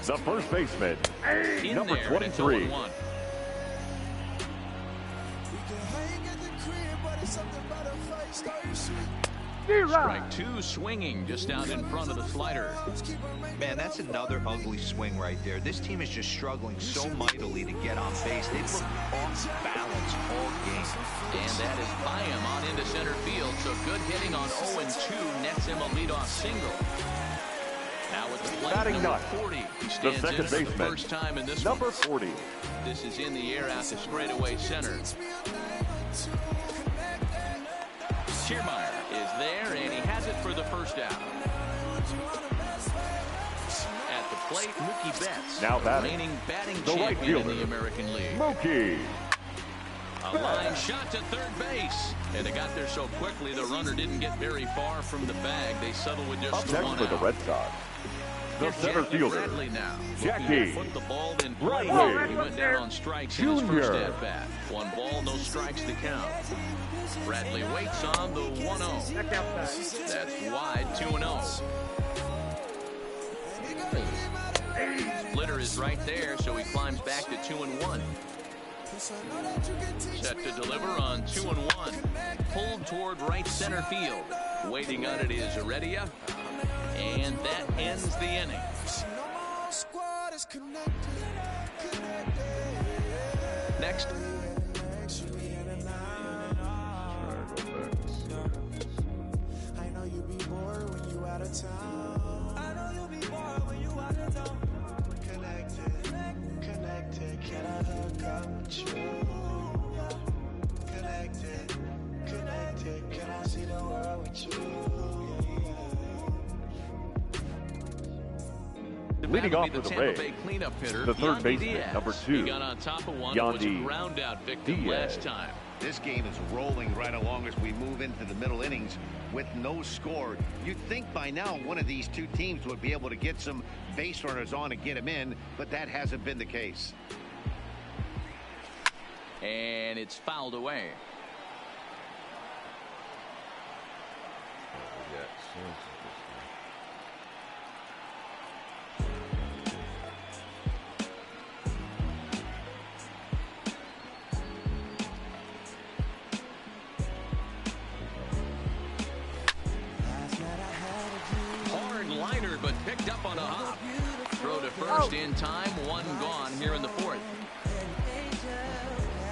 [SPEAKER 2] the first baseman,
[SPEAKER 1] In
[SPEAKER 2] number
[SPEAKER 1] there,
[SPEAKER 2] 23.
[SPEAKER 1] and it's 0-1. Strike 2, swinging just out in front of the slider.
[SPEAKER 4] Man, that's another ugly swing right there. This team is just struggling so mightily to get on base. They've looked off balance all game.
[SPEAKER 1] And that is by him on into center field. So good hitting on 0-2 nets him a leadoff single. Now with the plate,
[SPEAKER 2] Batting
[SPEAKER 1] number
[SPEAKER 2] ninth,
[SPEAKER 1] 40. He
[SPEAKER 2] the
[SPEAKER 1] stands
[SPEAKER 2] second
[SPEAKER 1] in for the
[SPEAKER 2] baseman,
[SPEAKER 1] first time in this
[SPEAKER 2] number
[SPEAKER 1] one.
[SPEAKER 2] 40.
[SPEAKER 1] This is in the air out to straightaway center. Kiermaier is there, and he has it for the first out. At the plate, Mookie Betts,
[SPEAKER 2] Now batting,
[SPEAKER 1] reigning batting
[SPEAKER 2] the right
[SPEAKER 1] champion in
[SPEAKER 2] fielder,
[SPEAKER 1] the American League.
[SPEAKER 2] Mookie.
[SPEAKER 1] A line shot to third base, and they got there so quickly the runner didn't get very far from the bag. They settled with just
[SPEAKER 2] Up
[SPEAKER 1] the
[SPEAKER 2] next
[SPEAKER 1] one
[SPEAKER 2] for the
[SPEAKER 1] out.
[SPEAKER 2] Red Sox, the center
[SPEAKER 1] Jackie
[SPEAKER 2] fielder,
[SPEAKER 1] Bradley now.
[SPEAKER 2] Jackie
[SPEAKER 1] Put the ball in play.
[SPEAKER 2] Bradley
[SPEAKER 1] He went down on strikes in his
[SPEAKER 2] Jr.
[SPEAKER 1] first at bat. 1 ball, no strikes to count. Bradley waits on the 1-0. That's wide, 2-0. Splitter is right there, so he climbs back to 2-1. Set to deliver on 2-1. Pulled toward right center field. Waiting on it is Heredia. And that ends the inning. Next.
[SPEAKER 3] I know you be bored when you out of town. I know you be bored when you out of town. Connected, can I hook up with you? Connected, can I see the world with you?
[SPEAKER 2] Leading off for the
[SPEAKER 1] Tampa
[SPEAKER 2] Rays,
[SPEAKER 1] Bay cleanup hitter,
[SPEAKER 2] the third
[SPEAKER 1] Yandy
[SPEAKER 2] baseman,
[SPEAKER 1] Diaz.
[SPEAKER 2] number 2,
[SPEAKER 1] He got on top of one, was a
[SPEAKER 2] Yandy
[SPEAKER 1] ground out victim
[SPEAKER 2] Diaz.
[SPEAKER 1] last time.
[SPEAKER 5] This game is rolling right along as we move into the middle innings with no score. You'd think by now one of these two teams would be able to get some base runners on and get them in, but that hasn't been the case.
[SPEAKER 1] And it's fouled away. Hard liner, but picked up on a hop. Throw to first in time. One gone here in the fourth.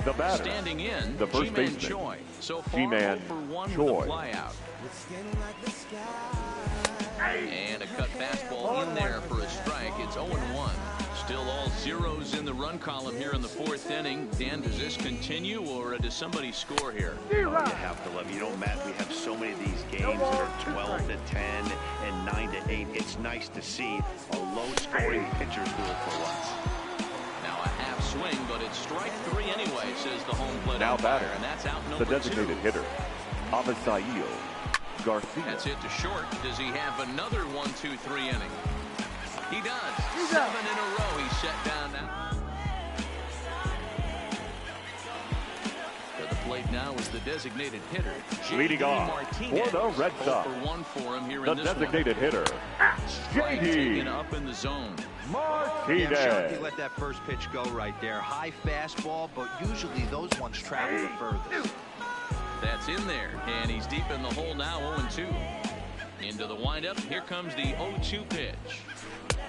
[SPEAKER 2] The batter,
[SPEAKER 1] standing in,
[SPEAKER 2] the first baseman,
[SPEAKER 1] Choi. So far,
[SPEAKER 2] G-Man
[SPEAKER 1] 0 for 1
[SPEAKER 2] Choi.
[SPEAKER 1] with a flyout. And a cut fastball in there for a strike. It's 0-1. Still all zeros in the run column here in the fourth inning. Dan, does this continue, or does somebody score here?
[SPEAKER 5] Oh, you have to love it. You know, Matt, we have so many of these games that are 12 to 10 and 9 to 8. It's nice to see a low-scoring pitcher's duel for once.
[SPEAKER 1] Now a half swing, but it's strike 3 anyway, says the home plate
[SPEAKER 2] Now
[SPEAKER 1] umpire,
[SPEAKER 2] batter,
[SPEAKER 1] and that's out number
[SPEAKER 2] the designated
[SPEAKER 1] 2.
[SPEAKER 2] hitter, Avisail Garcia.
[SPEAKER 1] That's hit to short. Does he have another 1-2-3 inning? He does. 7 in a row. He's set down now. To the plate now is the designated hitter,
[SPEAKER 2] Leading off
[SPEAKER 1] Martinez.
[SPEAKER 2] for the Red Sox,
[SPEAKER 1] 0 for 1 for him here
[SPEAKER 2] the
[SPEAKER 1] in this
[SPEAKER 2] designated hitter,
[SPEAKER 1] Strike
[SPEAKER 2] JD
[SPEAKER 1] taken up in the zone.
[SPEAKER 2] Martinez.
[SPEAKER 4] Yeah, I'm shocked he let that first pitch go right there. High fastball, but usually those ones travel the furthest.
[SPEAKER 1] That's in there, and he's deep in the hole now, 0-2. Into the windup, here comes the 0-2 pitch.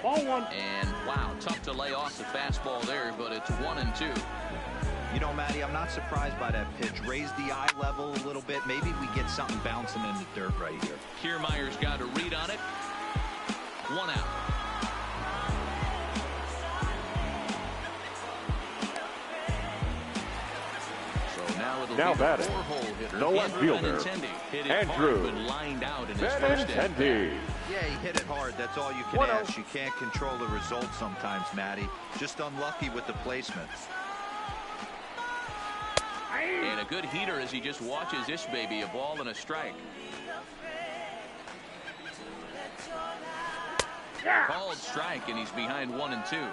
[SPEAKER 8] Ball one.
[SPEAKER 1] And wow, tough to lay off the fastball there, but it's 1-2.
[SPEAKER 4] You know, Matty, I'm not surprised by that pitch. Raise the eye level a little bit. Maybe we get something bouncing in the dirt right here.
[SPEAKER 1] Kiermaier's got a read on it. 1 out.
[SPEAKER 2] Now batting, the left fielder, Andrew Benintendi.
[SPEAKER 4] Yeah, he hit it hard. That's all you can ask. You can't control the result sometimes, Matty. Just unlucky with the placement.
[SPEAKER 1] And a good heater as he just watches this baby, a ball and a strike. Called strike, and he's behind 1-2.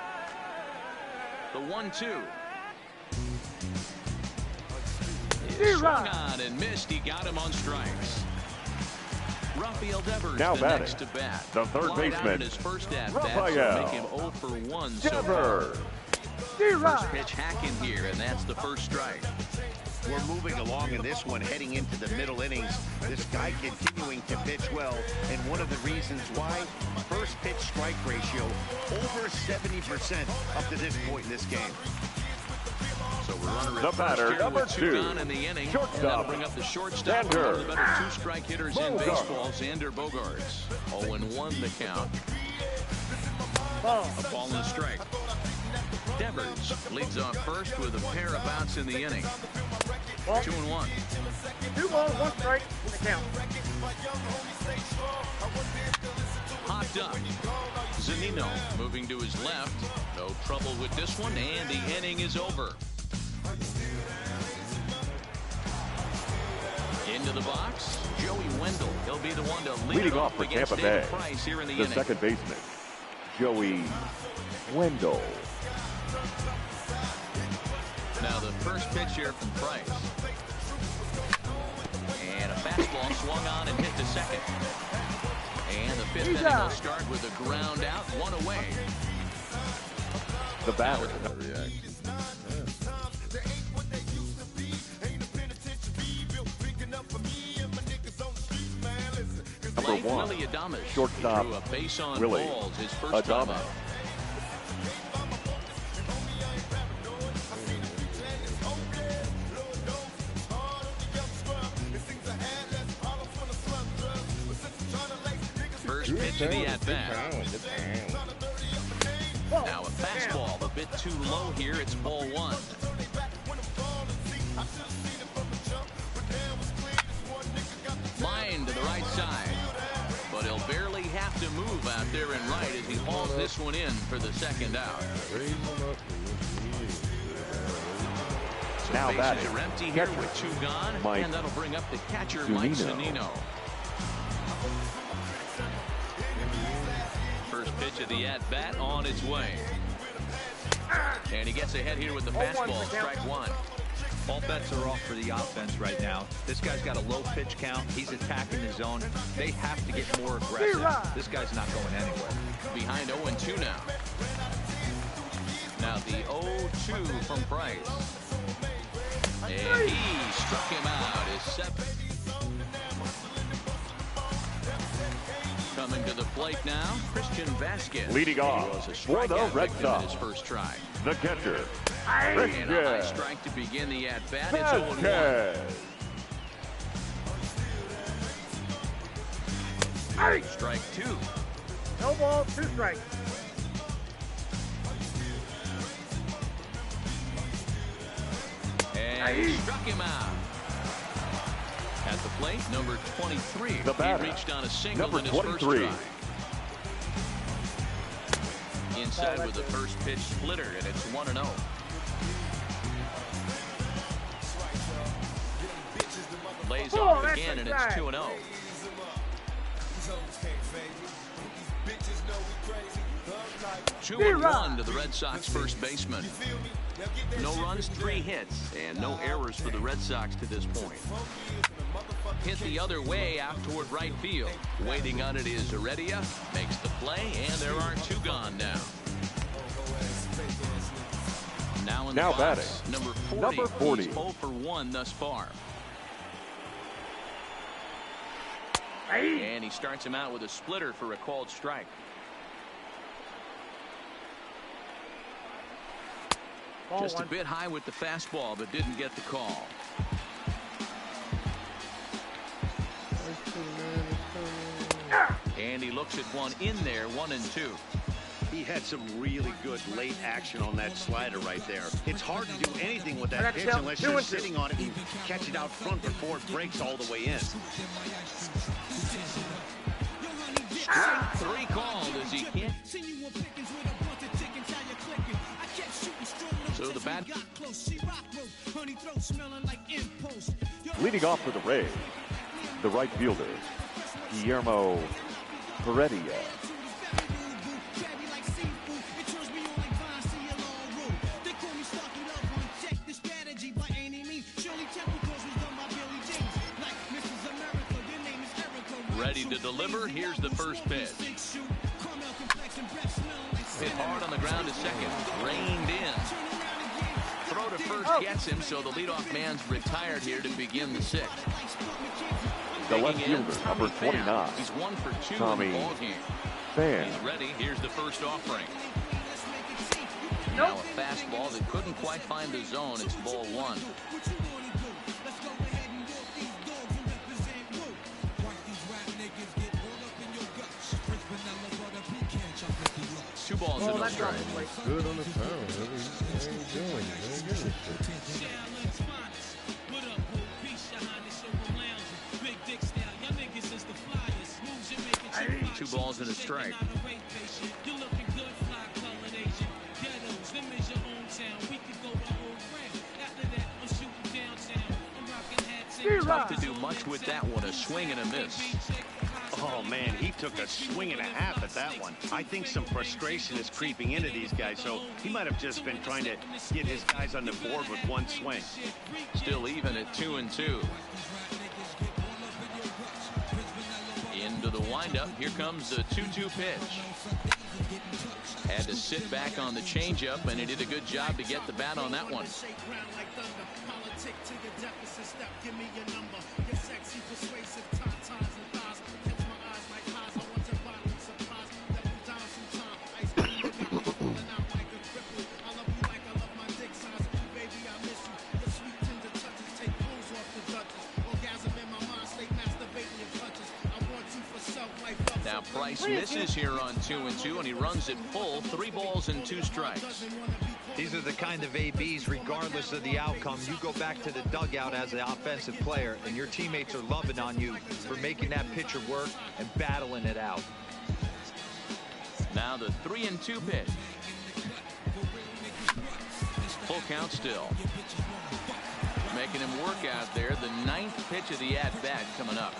[SPEAKER 1] The 1-2. Swung on and missed. He got him on strikes. Rafael Devers
[SPEAKER 2] now batting,
[SPEAKER 1] next to bat.
[SPEAKER 2] the third baseman,
[SPEAKER 1] His first at
[SPEAKER 2] Rafael
[SPEAKER 1] bat, so make him 0 for 1 so far. First pitch hacking here, and that's the first strike.
[SPEAKER 5] We're moving along in this one, heading into the middle innings. This guy continuing to pitch well, and one of the reasons why, first pitch strike ratio over 70% up to this point in this game.
[SPEAKER 1] So we're running
[SPEAKER 2] the batter, number 2,
[SPEAKER 1] in the inning.
[SPEAKER 2] shortstop,
[SPEAKER 1] Bring up the shortstop. One of the better 2-strike hitters in baseball, Xander Bogaerts. 0-1 the count. A ball and a strike. Devers leads off first with a pair of outs in the inning. 2-1.
[SPEAKER 8] 2 balls, 1 strike in the count.
[SPEAKER 1] Hopped up. Zunino moving to his left. No trouble with this one, and the inning is over. Into the box, Joey Wendell. He'll be the one to lead
[SPEAKER 2] leading off for Tampa Bay,
[SPEAKER 1] Price here in the
[SPEAKER 2] inning. Second baseman, Joey Wendell.
[SPEAKER 1] Now the first pitch here from Price. And a fastball swung on and hit to second. And the fifth inning will start with a ground out, 1 away.
[SPEAKER 2] The batter. Number 1, shortstop, Willie Adames.
[SPEAKER 1] First pitch of the at-bat. Now a fastball, a bit too low here. It's ball 1. Line to the right side. But he'll barely have to move out there and right as he hauls this one in for the second out. So
[SPEAKER 2] now
[SPEAKER 1] bases are empty here with 2 gone,
[SPEAKER 2] Mike
[SPEAKER 1] and that'll bring up the catcher, Mike Zunino. First pitch of the at-bat on its way. And he gets ahead here with the fastball, strike 1.
[SPEAKER 4] All bets are off for the offense right now. This guy's got a low pitch count. He's attacking the zone. They have to get more aggressive. This guy's not going anywhere.
[SPEAKER 1] Behind 0-2 now. Now the 0-2 from Price. And he struck him out. His seventh. Coming to the plate now, Christian Vasquez.
[SPEAKER 2] Leading off for the Red Sox.
[SPEAKER 1] His first try.
[SPEAKER 2] The catcher,
[SPEAKER 1] And a high strike to begin the at-bat. It's 0-1. Strike 2.
[SPEAKER 10] No ball, 2 strikes.
[SPEAKER 1] And he struck him out. At the plate, number 23.
[SPEAKER 2] The batter,
[SPEAKER 1] he reached on a single
[SPEAKER 2] number
[SPEAKER 1] in his
[SPEAKER 2] 23.
[SPEAKER 1] first try. Inside with the first pitch splitter, and it's 1-0. Lays off again, and it's 2-0. 2-1 to the Red Sox first baseman. No runs, 3 hits, and no errors for the Red Sox to this point. Hit the other way out toward right field. Waiting on it is Heredia. Makes the play, and there are 2 gone now. Now in the box,
[SPEAKER 2] batting,
[SPEAKER 1] number 40.
[SPEAKER 2] Number 40.
[SPEAKER 1] He's 0 for 1 thus far. And he starts him out with a splitter for a called strike. Just a bit high with the fastball, but didn't get the call. And he looks at one in there, 1-2.
[SPEAKER 5] He had some really good late action on that slider right there. It's hard to do anything with that pitch unless you're sitting on it and catch it out front before it breaks all the way in.
[SPEAKER 1] Strike 3 called as he can't. So the bat.
[SPEAKER 2] Leading off for the Rays, the right fielder, Guillermo Heredia.
[SPEAKER 1] Ready to deliver. Here's the first pitch. Hit hard on the ground to second. Reined in. Throw to first gets him, so the leadoff man's retired here to begin the 6th.
[SPEAKER 2] The left fielder, number 29.
[SPEAKER 1] He's 1 for 2
[SPEAKER 2] Tommy
[SPEAKER 1] in the ballgame.
[SPEAKER 2] Pham.
[SPEAKER 1] He's ready. Here's the first offering. Now a fastball that couldn't quite find the zone. It's ball 1. 2 balls and no strike.
[SPEAKER 8] Good on the pound. What are you doing?
[SPEAKER 1] Two balls and a strike. Tough to do much with that one. A swing and a miss.
[SPEAKER 5] Oh, man, he took a swing and a half at that one. I think some frustration is creeping into these guys, so he might have just been trying to get his guys on the board with one swing.
[SPEAKER 1] Still even at 2-2. Into the windup. Here comes the 2-2 pitch. Had to sit back on the changeup, and he did a good job to get the bat on that one. Now Price misses here on 2-2, and he runs it full. 3 balls and 2 strikes.
[SPEAKER 4] These are the kind of ABs, regardless of the outcome. You go back to the dugout as an offensive player, and your teammates are loving on you for making that pitcher work and battling it out.
[SPEAKER 1] Now the 3-2 pitch. Full count still. Making him work out there. The 9th pitch of the at-bat coming up.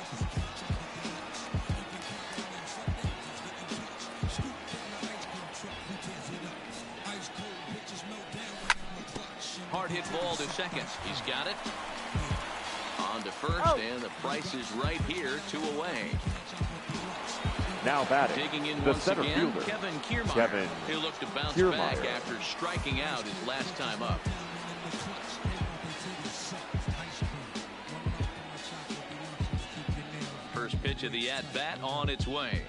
[SPEAKER 1] Hard hit Hit ball to second. He's got it. On to first, and the price is right here, 2 away.
[SPEAKER 2] Now batting,
[SPEAKER 1] digging in
[SPEAKER 2] the
[SPEAKER 1] once
[SPEAKER 2] center
[SPEAKER 1] again,
[SPEAKER 2] fielder,
[SPEAKER 1] Kevin Kiermaier.
[SPEAKER 2] Kevin
[SPEAKER 1] He'll look to bounce
[SPEAKER 2] Kiermaier.
[SPEAKER 1] back after striking out his last time up. First pitch of the at-bat on its way.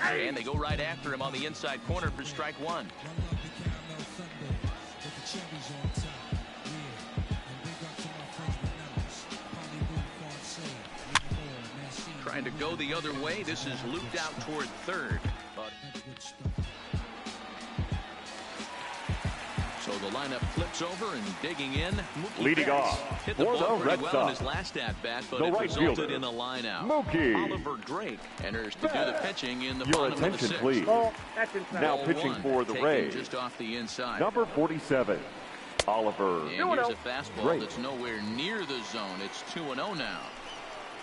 [SPEAKER 1] And they go right after him on the inside corner for strike one. Trying to go the other way. This is looped out toward third. So the lineup flips over and digging in. Mookie
[SPEAKER 2] leading
[SPEAKER 1] Betts
[SPEAKER 2] off
[SPEAKER 1] hit the
[SPEAKER 2] for
[SPEAKER 1] ball
[SPEAKER 2] the
[SPEAKER 1] pretty
[SPEAKER 2] Red
[SPEAKER 1] well
[SPEAKER 2] Sox.
[SPEAKER 1] in his last at-bat, but
[SPEAKER 2] The
[SPEAKER 1] it
[SPEAKER 2] right
[SPEAKER 1] resulted
[SPEAKER 2] fielder,
[SPEAKER 1] in a line out.
[SPEAKER 2] Mookie.
[SPEAKER 1] Oliver Drake enters to do the pitching in the
[SPEAKER 2] Your
[SPEAKER 1] bottom of the
[SPEAKER 2] attention,
[SPEAKER 1] sixth.
[SPEAKER 2] please.
[SPEAKER 10] Ball, that's inside.
[SPEAKER 2] Now
[SPEAKER 1] Ball
[SPEAKER 2] pitching
[SPEAKER 1] one,
[SPEAKER 2] for the
[SPEAKER 1] taken
[SPEAKER 2] Rays,
[SPEAKER 1] just off the inside.
[SPEAKER 2] number 47, Oliver.
[SPEAKER 1] And here's a fastball
[SPEAKER 2] Drake.
[SPEAKER 1] that's nowhere near the zone. It's 2-0 now.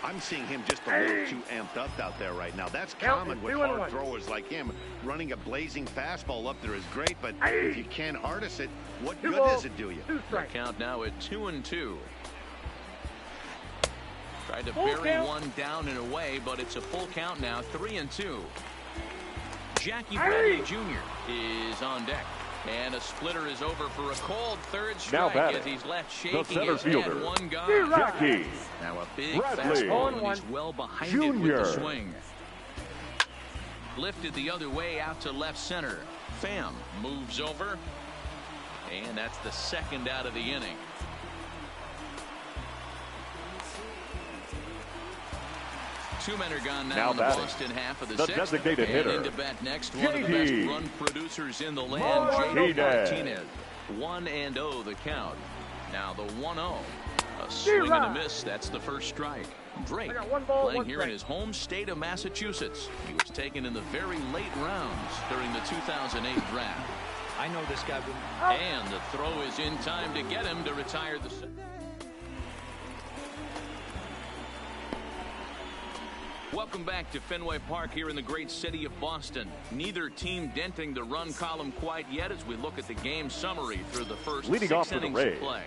[SPEAKER 5] I'm seeing him just a little too amped up out there right now. That's common with hard throwers like him. Running a blazing fastball up there is great, but if you can't harness it, what good does it do you?
[SPEAKER 1] The count now at 2-2. Tried to
[SPEAKER 10] Full
[SPEAKER 1] bury
[SPEAKER 10] count.
[SPEAKER 1] one down and away, but it's a full count now, 3-2. Jackie Bradley Jr. is on deck. And a splitter is over for a called third
[SPEAKER 2] Now
[SPEAKER 1] strike
[SPEAKER 2] batting,
[SPEAKER 1] as he's left
[SPEAKER 2] the
[SPEAKER 1] shaking
[SPEAKER 2] center
[SPEAKER 1] his
[SPEAKER 2] fielder,
[SPEAKER 1] head. One gone.
[SPEAKER 2] Jackie
[SPEAKER 1] Now a big
[SPEAKER 2] Bradley
[SPEAKER 1] fastball, and he's well behind it with
[SPEAKER 2] Jr.
[SPEAKER 1] the swing. Lifted the other way out to left center. Pham moves over. And that's the second out of the inning. Two men are gone now in the
[SPEAKER 2] batting,
[SPEAKER 1] Boston half of the
[SPEAKER 2] the
[SPEAKER 1] sixth.
[SPEAKER 2] designated
[SPEAKER 1] and
[SPEAKER 2] hitter,
[SPEAKER 1] in to bat next, one of the best
[SPEAKER 2] JD
[SPEAKER 1] run producers in the land,
[SPEAKER 2] Martinez.
[SPEAKER 1] JD Martinez. 1-0 the count. Now the 1-0. A swing and a miss. That's the first strike. Drake playing here in his home state of Massachusetts. He was taken in the very late rounds during the 2008 draft.
[SPEAKER 4] I know this guy.
[SPEAKER 1] And the throw is in time to get him to retire the. Welcome back to Fenway Park here in the great city of Boston. Neither team denting the run column quite yet as we look at the game summary through the first
[SPEAKER 2] leading
[SPEAKER 1] 6
[SPEAKER 2] off for the
[SPEAKER 1] innings of
[SPEAKER 2] Rays,
[SPEAKER 1] play.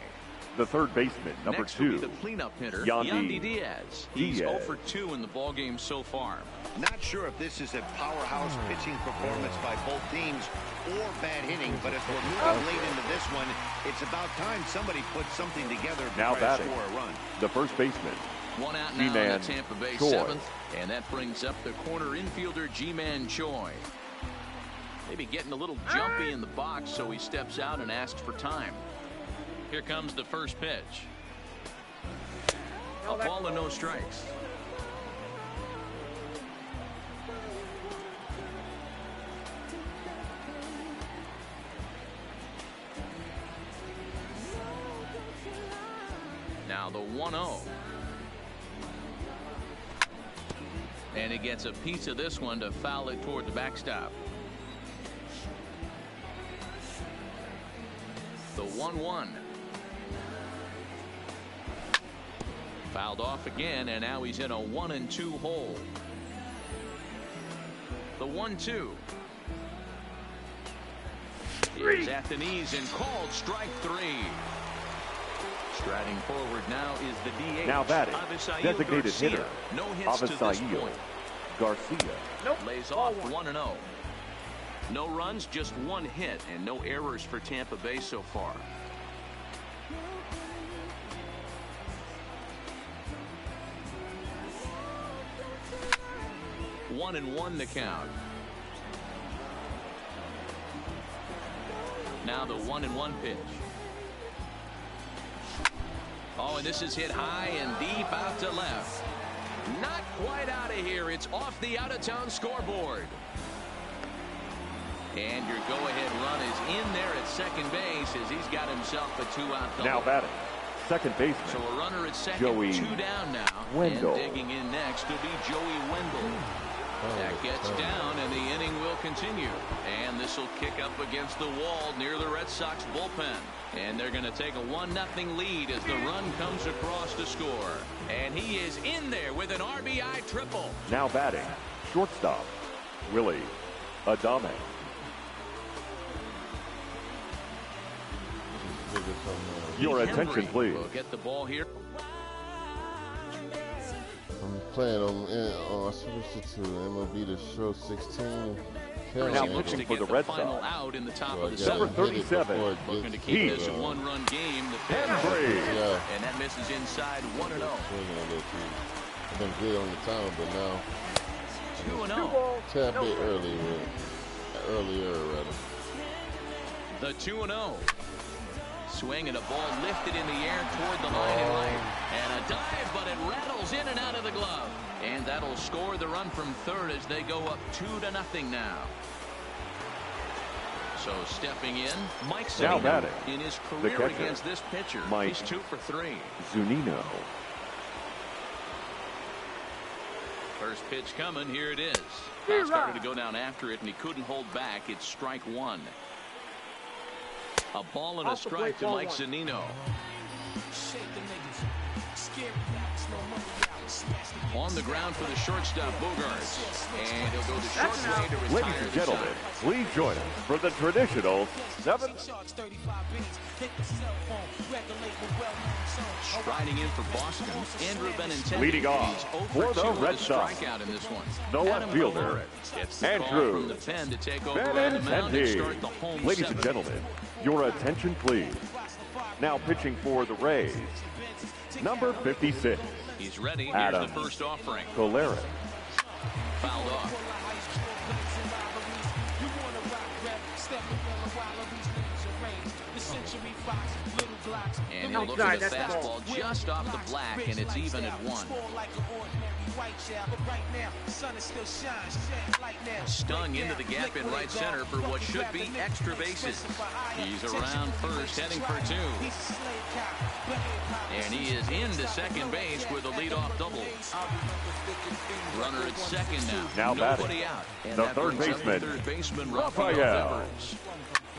[SPEAKER 2] the third baseman, number
[SPEAKER 1] Next will
[SPEAKER 2] 2,
[SPEAKER 1] be the cleanup hitter,
[SPEAKER 2] Yandy
[SPEAKER 1] Diaz. He's 0 for 2 in the ballgame so far.
[SPEAKER 5] Not sure if this is a powerhouse pitching performance by both teams or bad hitting, but if we're moving late into this one, it's about time somebody puts something together to
[SPEAKER 2] now
[SPEAKER 5] try
[SPEAKER 2] batting,
[SPEAKER 5] to score a run.
[SPEAKER 2] the first baseman,
[SPEAKER 1] One out now
[SPEAKER 2] G-Man
[SPEAKER 1] in the Tampa Bay
[SPEAKER 2] Choi.
[SPEAKER 1] 7th, and that brings up the corner infielder G-Man Choi. Maybe getting a little jumpy in the box, so he steps out and asks for time. Here comes the first pitch. A ball and no strikes. Now the 1-0. And he gets a piece of this one to foul it toward the backstop. The 1-1. Fouled off again, and now he's in a 1-2 hole. The 1-2. He's at the knees and called strike 3. Striding forward now is the DH.
[SPEAKER 2] now batting,
[SPEAKER 1] Avisaíl
[SPEAKER 2] designated
[SPEAKER 1] Garcia.
[SPEAKER 2] hitter,
[SPEAKER 1] No hits to this
[SPEAKER 2] Avisaíl
[SPEAKER 1] point.
[SPEAKER 2] Garcia.
[SPEAKER 1] Lays off 1-0. No runs, just one hit, and no errors for Tampa Bay so far. One and one the count. Now the 1-1 pitch. Oh, and this is hit high and deep out to left. Not quite out of here. It's off the out-of-town scoreboard. And your go-ahead run is in there at second base as he's got himself a 2-out double.
[SPEAKER 2] Now batting, second baseman,
[SPEAKER 1] So a runner at second,
[SPEAKER 2] Joey
[SPEAKER 1] 2 down now.
[SPEAKER 2] Wendell.
[SPEAKER 1] And digging in next will be Joey Wendell. That gets down, and the inning will continue. And this will kick up against the wall near the Red Sox bullpen. And they're going to take a 1-0 lead as the run comes across to score. And he is in there with an RBI triple.
[SPEAKER 2] now batting, shortstop, Willie Adame.
[SPEAKER 8] figure something
[SPEAKER 2] Your
[SPEAKER 1] Henry
[SPEAKER 2] attention, please.
[SPEAKER 1] will get the ball here.
[SPEAKER 8] I'm playing on I switched it to MLB to show 16.
[SPEAKER 2] Now looking for the Red Sox.
[SPEAKER 1] Out in the top
[SPEAKER 8] So
[SPEAKER 1] of the
[SPEAKER 2] Number
[SPEAKER 1] seventh.
[SPEAKER 2] 37.
[SPEAKER 1] Looking to keep this a one-run game. The
[SPEAKER 2] Henry.
[SPEAKER 8] Yeah.
[SPEAKER 1] and that misses inside 1-0.
[SPEAKER 8] I've been good on the time, but now
[SPEAKER 1] 2-0.
[SPEAKER 8] tad bit earlier rather.
[SPEAKER 1] The 2-0. Swing and a ball lifted in the air toward the line and right. And a dive, but it rattles in and out of the glove. And that'll score the run from third as they go up 2-0 now. So stepping in, Mike
[SPEAKER 2] Now
[SPEAKER 1] Zunino
[SPEAKER 2] batting,
[SPEAKER 1] in his
[SPEAKER 2] the
[SPEAKER 1] career
[SPEAKER 2] catcher,
[SPEAKER 1] against this pitcher.
[SPEAKER 2] Mike
[SPEAKER 1] He's 2 for 3.
[SPEAKER 2] Zunino.
[SPEAKER 1] First pitch coming. Here it is. He started to go down after it, and he couldn't hold back. It's strike one. A ball and a strike to Mike Zunino. On the ground for the shortstop, Bogarts. And he'll go the short way to retire.
[SPEAKER 2] Ladies and gentlemen, please join us for the traditional 7th.
[SPEAKER 1] Striding in for Boston, Andrew Benintendi.
[SPEAKER 2] Leading off for the Red Sox,
[SPEAKER 1] strikeout in this one.
[SPEAKER 2] the left fielder, Andrew
[SPEAKER 1] from the pen to take over on the mound and start the home
[SPEAKER 2] Ladies and
[SPEAKER 1] seventh.
[SPEAKER 2] gentlemen, your attention, please. Now pitching for the Rays, number 56.
[SPEAKER 1] He's ready. Here's
[SPEAKER 2] Adam
[SPEAKER 1] the first offering.
[SPEAKER 2] Colera.
[SPEAKER 1] Fouled off. And he'll look at the fastball just off the black, and it's even at 1. Stung into the gap in right center for what should be extra bases. He's around first, heading for 2. And he is into second base with a leadoff double. Runner at second now.
[SPEAKER 2] Now
[SPEAKER 1] Nobody
[SPEAKER 2] batting,
[SPEAKER 1] out. And
[SPEAKER 2] the
[SPEAKER 1] that
[SPEAKER 2] third
[SPEAKER 1] brings up
[SPEAKER 2] baseman,
[SPEAKER 1] third baseman
[SPEAKER 2] Rafael
[SPEAKER 1] Devers.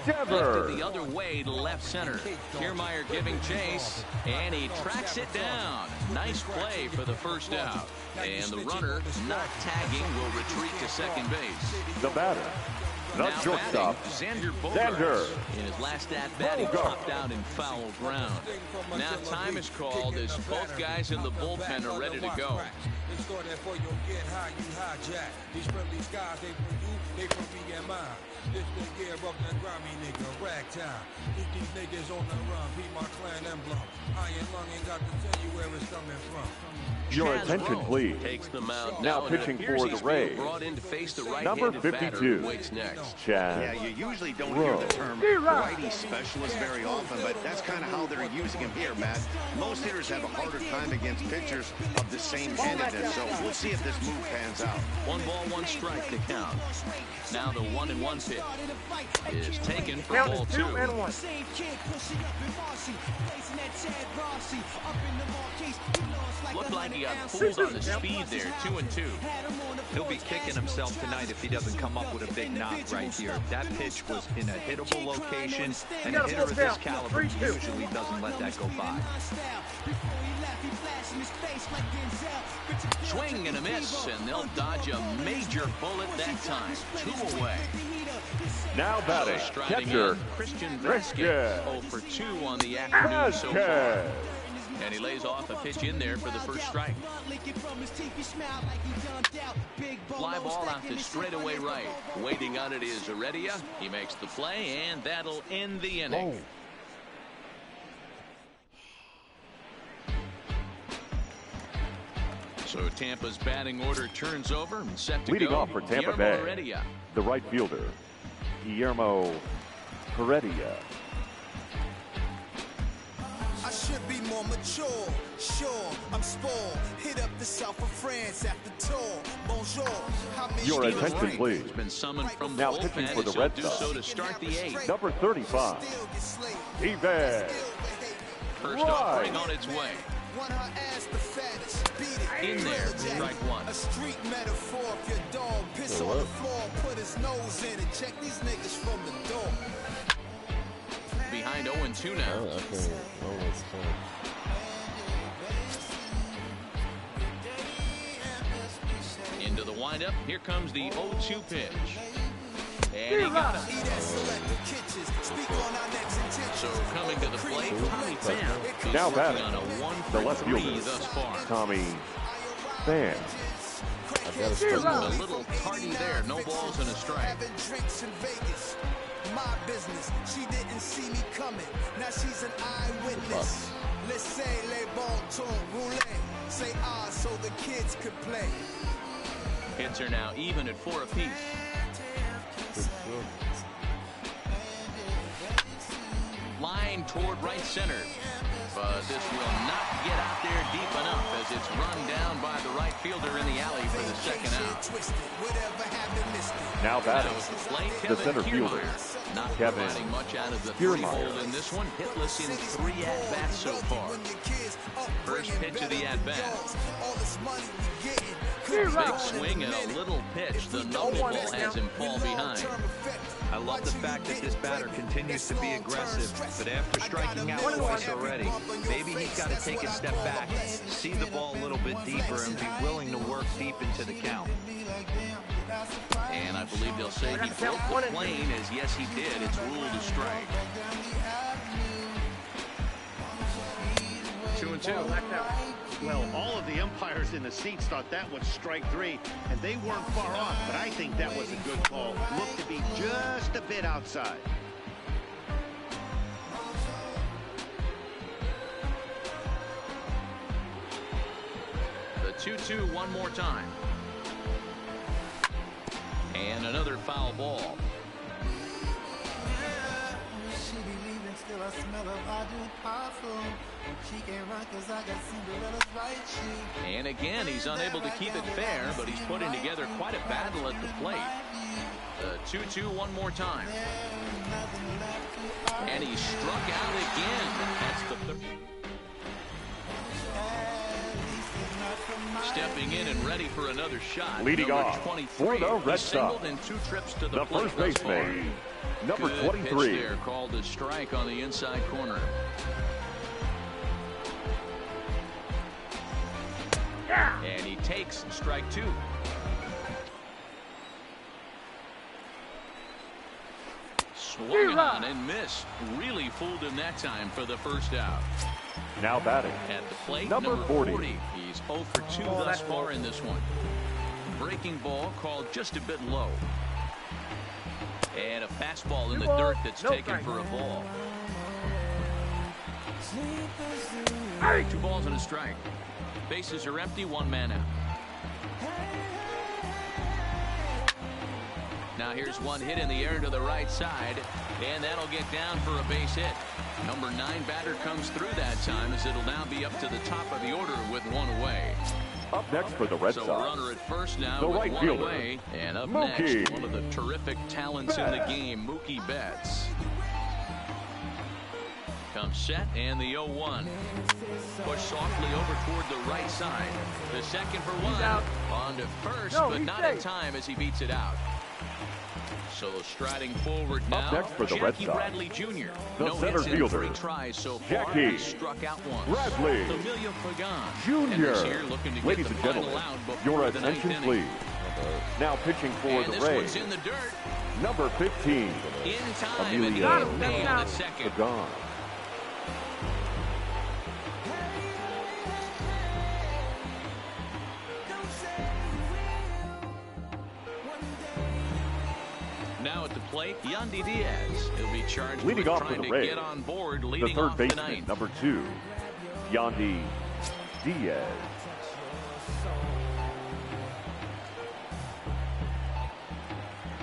[SPEAKER 1] Lifted
[SPEAKER 2] Devers.
[SPEAKER 1] the other way to left center. Kiermaier giving chase, and he tracks it down. Nice play for the first out. And the runner, not tagging, will retreat to second base.
[SPEAKER 2] The batter, the
[SPEAKER 1] Now
[SPEAKER 2] shortstop,
[SPEAKER 1] batting, Xander Bogaerts.
[SPEAKER 2] Xander
[SPEAKER 1] In his last at-bat, he popped out in foul ground. Now time is called as both guys in the bullpen are ready to go.
[SPEAKER 3] These friendly skies, they from you, they from me and mine. This the year of the grimy nigga, ragtime. Keep these niggas on the run, be my clan emblem. Iron lung ain't got to tell you where it's coming from.
[SPEAKER 2] Your attention, please.
[SPEAKER 1] Takes the mound
[SPEAKER 2] Now pitching for the Rays,
[SPEAKER 1] brought in to face the
[SPEAKER 2] number
[SPEAKER 1] right-handed batter
[SPEAKER 2] 52.
[SPEAKER 1] who waits next.
[SPEAKER 2] Chad.
[SPEAKER 5] Yeah, you usually don't hear the term righty specialist very often, but that's kind of how they're using him here, Matt. Most hitters have a harder time against pitchers of the same handedness, so we'll see if this move pans out.
[SPEAKER 1] 1 ball, 1 strike to count. Now the 1-1 pitch is taken for
[SPEAKER 10] Count
[SPEAKER 1] ball
[SPEAKER 10] is
[SPEAKER 1] 2.
[SPEAKER 10] 2-1.
[SPEAKER 1] Looked like he got pulled on the speed there. 2-2.
[SPEAKER 4] He'll be kicking himself tonight if he doesn't come up with a big knock right here. That pitch was in a hittable location, and a hitter of this caliber usually doesn't let that go by.
[SPEAKER 1] Swing and a miss, and they'll dodge a major bullet that time. 2 away.
[SPEAKER 2] Now batting,
[SPEAKER 1] Striding
[SPEAKER 2] catcher,
[SPEAKER 1] in, Christian
[SPEAKER 2] Vasquez.
[SPEAKER 1] Vasquez. 0 for 2 on the afternoon so far.
[SPEAKER 2] Vasquez.
[SPEAKER 1] And he lays off a pitch in there for the first strike. Fly ball out to straightaway right. Waiting on it is Heredia. He makes the play, and that'll end the inning. So Tampa's batting order turns over and set to
[SPEAKER 2] Leading
[SPEAKER 1] go.
[SPEAKER 2] off for Tampa
[SPEAKER 1] Guillermo
[SPEAKER 2] Bay,
[SPEAKER 1] Heredia.
[SPEAKER 2] the right fielder, Guillermo Heredia.
[SPEAKER 3] I should be more mature, sure, I'm spoiled. Hit up the south of France after tour. Bonjour, how many
[SPEAKER 2] Your
[SPEAKER 1] Steve
[SPEAKER 2] attention,
[SPEAKER 1] Frank
[SPEAKER 2] please.
[SPEAKER 1] has been summoned from the
[SPEAKER 2] Now
[SPEAKER 1] bullpen
[SPEAKER 2] pitching for the
[SPEAKER 1] as he'll
[SPEAKER 2] Red
[SPEAKER 1] do
[SPEAKER 2] Sox,
[SPEAKER 1] so to start the 8th.
[SPEAKER 2] number 35, Yves.
[SPEAKER 1] First offering on its way. In there, strike 1.
[SPEAKER 3] A street metaphor, if your dog piss on the floor, put his nose in and check these niggas from the door.
[SPEAKER 1] Behind 0-2 now. Into the windup. Here comes the 0-2 pitch. And he got it. So coming to the plate, Tommy Pham. He's
[SPEAKER 2] Now
[SPEAKER 1] working
[SPEAKER 2] batting,
[SPEAKER 1] on a 1
[SPEAKER 2] the
[SPEAKER 1] for
[SPEAKER 2] left
[SPEAKER 1] 3
[SPEAKER 2] fielder,
[SPEAKER 1] thus far.
[SPEAKER 2] Tommy Pham.
[SPEAKER 1] A little tardy there. No balls and a strike.
[SPEAKER 9] My business. She didn't see me coming. Now she's an eyewitness. Let's say les bon ton roulette. Say so the kids could play.
[SPEAKER 1] Hits are now even at 4 apiece. Line toward right center. But this will not get out there deep enough as it's run down by the right fielder in the alley for the second out.
[SPEAKER 2] Now batting, the
[SPEAKER 1] Kevin
[SPEAKER 2] center fielder,
[SPEAKER 1] Kiermaier. Not
[SPEAKER 2] Kevin
[SPEAKER 1] providing much out of the
[SPEAKER 2] Kiermaier.
[SPEAKER 1] 3-hole in this one. Hitless in 3 at-bats so far. First pitch of the at-bat. Big swing and a little pitch. The knuckleball has him fall behind.
[SPEAKER 4] I love the fact that this batter continues to be aggressive, but after striking out twice already, maybe he's got to take a step back, see the ball a little bit deeper, and be willing to work deep into the count.
[SPEAKER 1] And I believe they'll say he broke the plane, as yes he did. It's ruled a strike. 2-2.
[SPEAKER 5] Well, all of the umpires in the seats thought that was strike 3, and they weren't far off, but I think that was a good call. Looked to be just a bit outside.
[SPEAKER 1] The 2-2 one more time. And another foul ball. And again, he's unable to keep it fair, but he's putting together quite a battle at the plate. The 2-2 one more time. And he struck out again. That's the third. Stepping in and ready for another shot.
[SPEAKER 2] Leading off for the Red Sox,
[SPEAKER 1] in 2 trips to
[SPEAKER 2] the first baseman, number
[SPEAKER 1] Good
[SPEAKER 2] 23.
[SPEAKER 1] Pitch there, called a strike on the inside corner. And he takes strike 2. Swung on and missed. Really fooled him that time for the first out.
[SPEAKER 2] Now batting,
[SPEAKER 1] At the plate,
[SPEAKER 2] number 40.
[SPEAKER 1] He's 0 for 2 thus far in this one. Breaking ball called just a bit low. And a fastball in the dirt that's taken for a ball. 2 balls and a strike. Bases are empty, 1 man out. Now here's one hit in the air to the right side, and that'll get down for a base hit. Number 9 batter comes through that time, as it'll now be up to the top of the order with 1 away.
[SPEAKER 2] Up next for the Red
[SPEAKER 1] So
[SPEAKER 2] Sox,
[SPEAKER 1] runner at first now
[SPEAKER 2] the
[SPEAKER 1] with
[SPEAKER 2] right
[SPEAKER 1] 1
[SPEAKER 2] fielder,
[SPEAKER 1] away. And up
[SPEAKER 2] Mookie
[SPEAKER 1] next, one of the terrific talents in the game, Mookie Betts. Comes set, and the 0-1. Push softly over toward the right side. The second for 1. On to first, but not in time as he beats it out. So striding forward now,
[SPEAKER 2] up next for the Red
[SPEAKER 1] Jackie
[SPEAKER 2] Sox,
[SPEAKER 1] Bradley Jr.
[SPEAKER 2] the
[SPEAKER 1] No
[SPEAKER 2] center
[SPEAKER 1] hits in
[SPEAKER 2] fielder,
[SPEAKER 1] 3 tries so far.
[SPEAKER 2] Jackie
[SPEAKER 1] He struck out once.
[SPEAKER 2] Bradley
[SPEAKER 1] Emilio Pagan
[SPEAKER 2] Jr.
[SPEAKER 1] Here looking to
[SPEAKER 2] Ladies
[SPEAKER 1] get
[SPEAKER 2] and
[SPEAKER 1] the final
[SPEAKER 2] gentlemen,
[SPEAKER 1] out before
[SPEAKER 2] your
[SPEAKER 1] the 9th
[SPEAKER 2] attention
[SPEAKER 1] inning.
[SPEAKER 2] please. Now pitching for
[SPEAKER 1] And
[SPEAKER 2] the
[SPEAKER 1] this
[SPEAKER 2] Rays,
[SPEAKER 1] one's in the dirt.
[SPEAKER 2] number 15.
[SPEAKER 1] In time, and he
[SPEAKER 2] Emilio
[SPEAKER 1] nailed the second.
[SPEAKER 2] Pagan.
[SPEAKER 1] Now at the plate, Yandy Diaz. He'll be charged
[SPEAKER 2] Leading
[SPEAKER 1] with
[SPEAKER 2] off for
[SPEAKER 1] trying
[SPEAKER 2] the
[SPEAKER 1] to
[SPEAKER 2] Rays,
[SPEAKER 1] get on board,
[SPEAKER 2] the
[SPEAKER 1] leading
[SPEAKER 2] third
[SPEAKER 1] off
[SPEAKER 2] baseman,
[SPEAKER 1] tonight.
[SPEAKER 2] number 2, Yandy Diaz.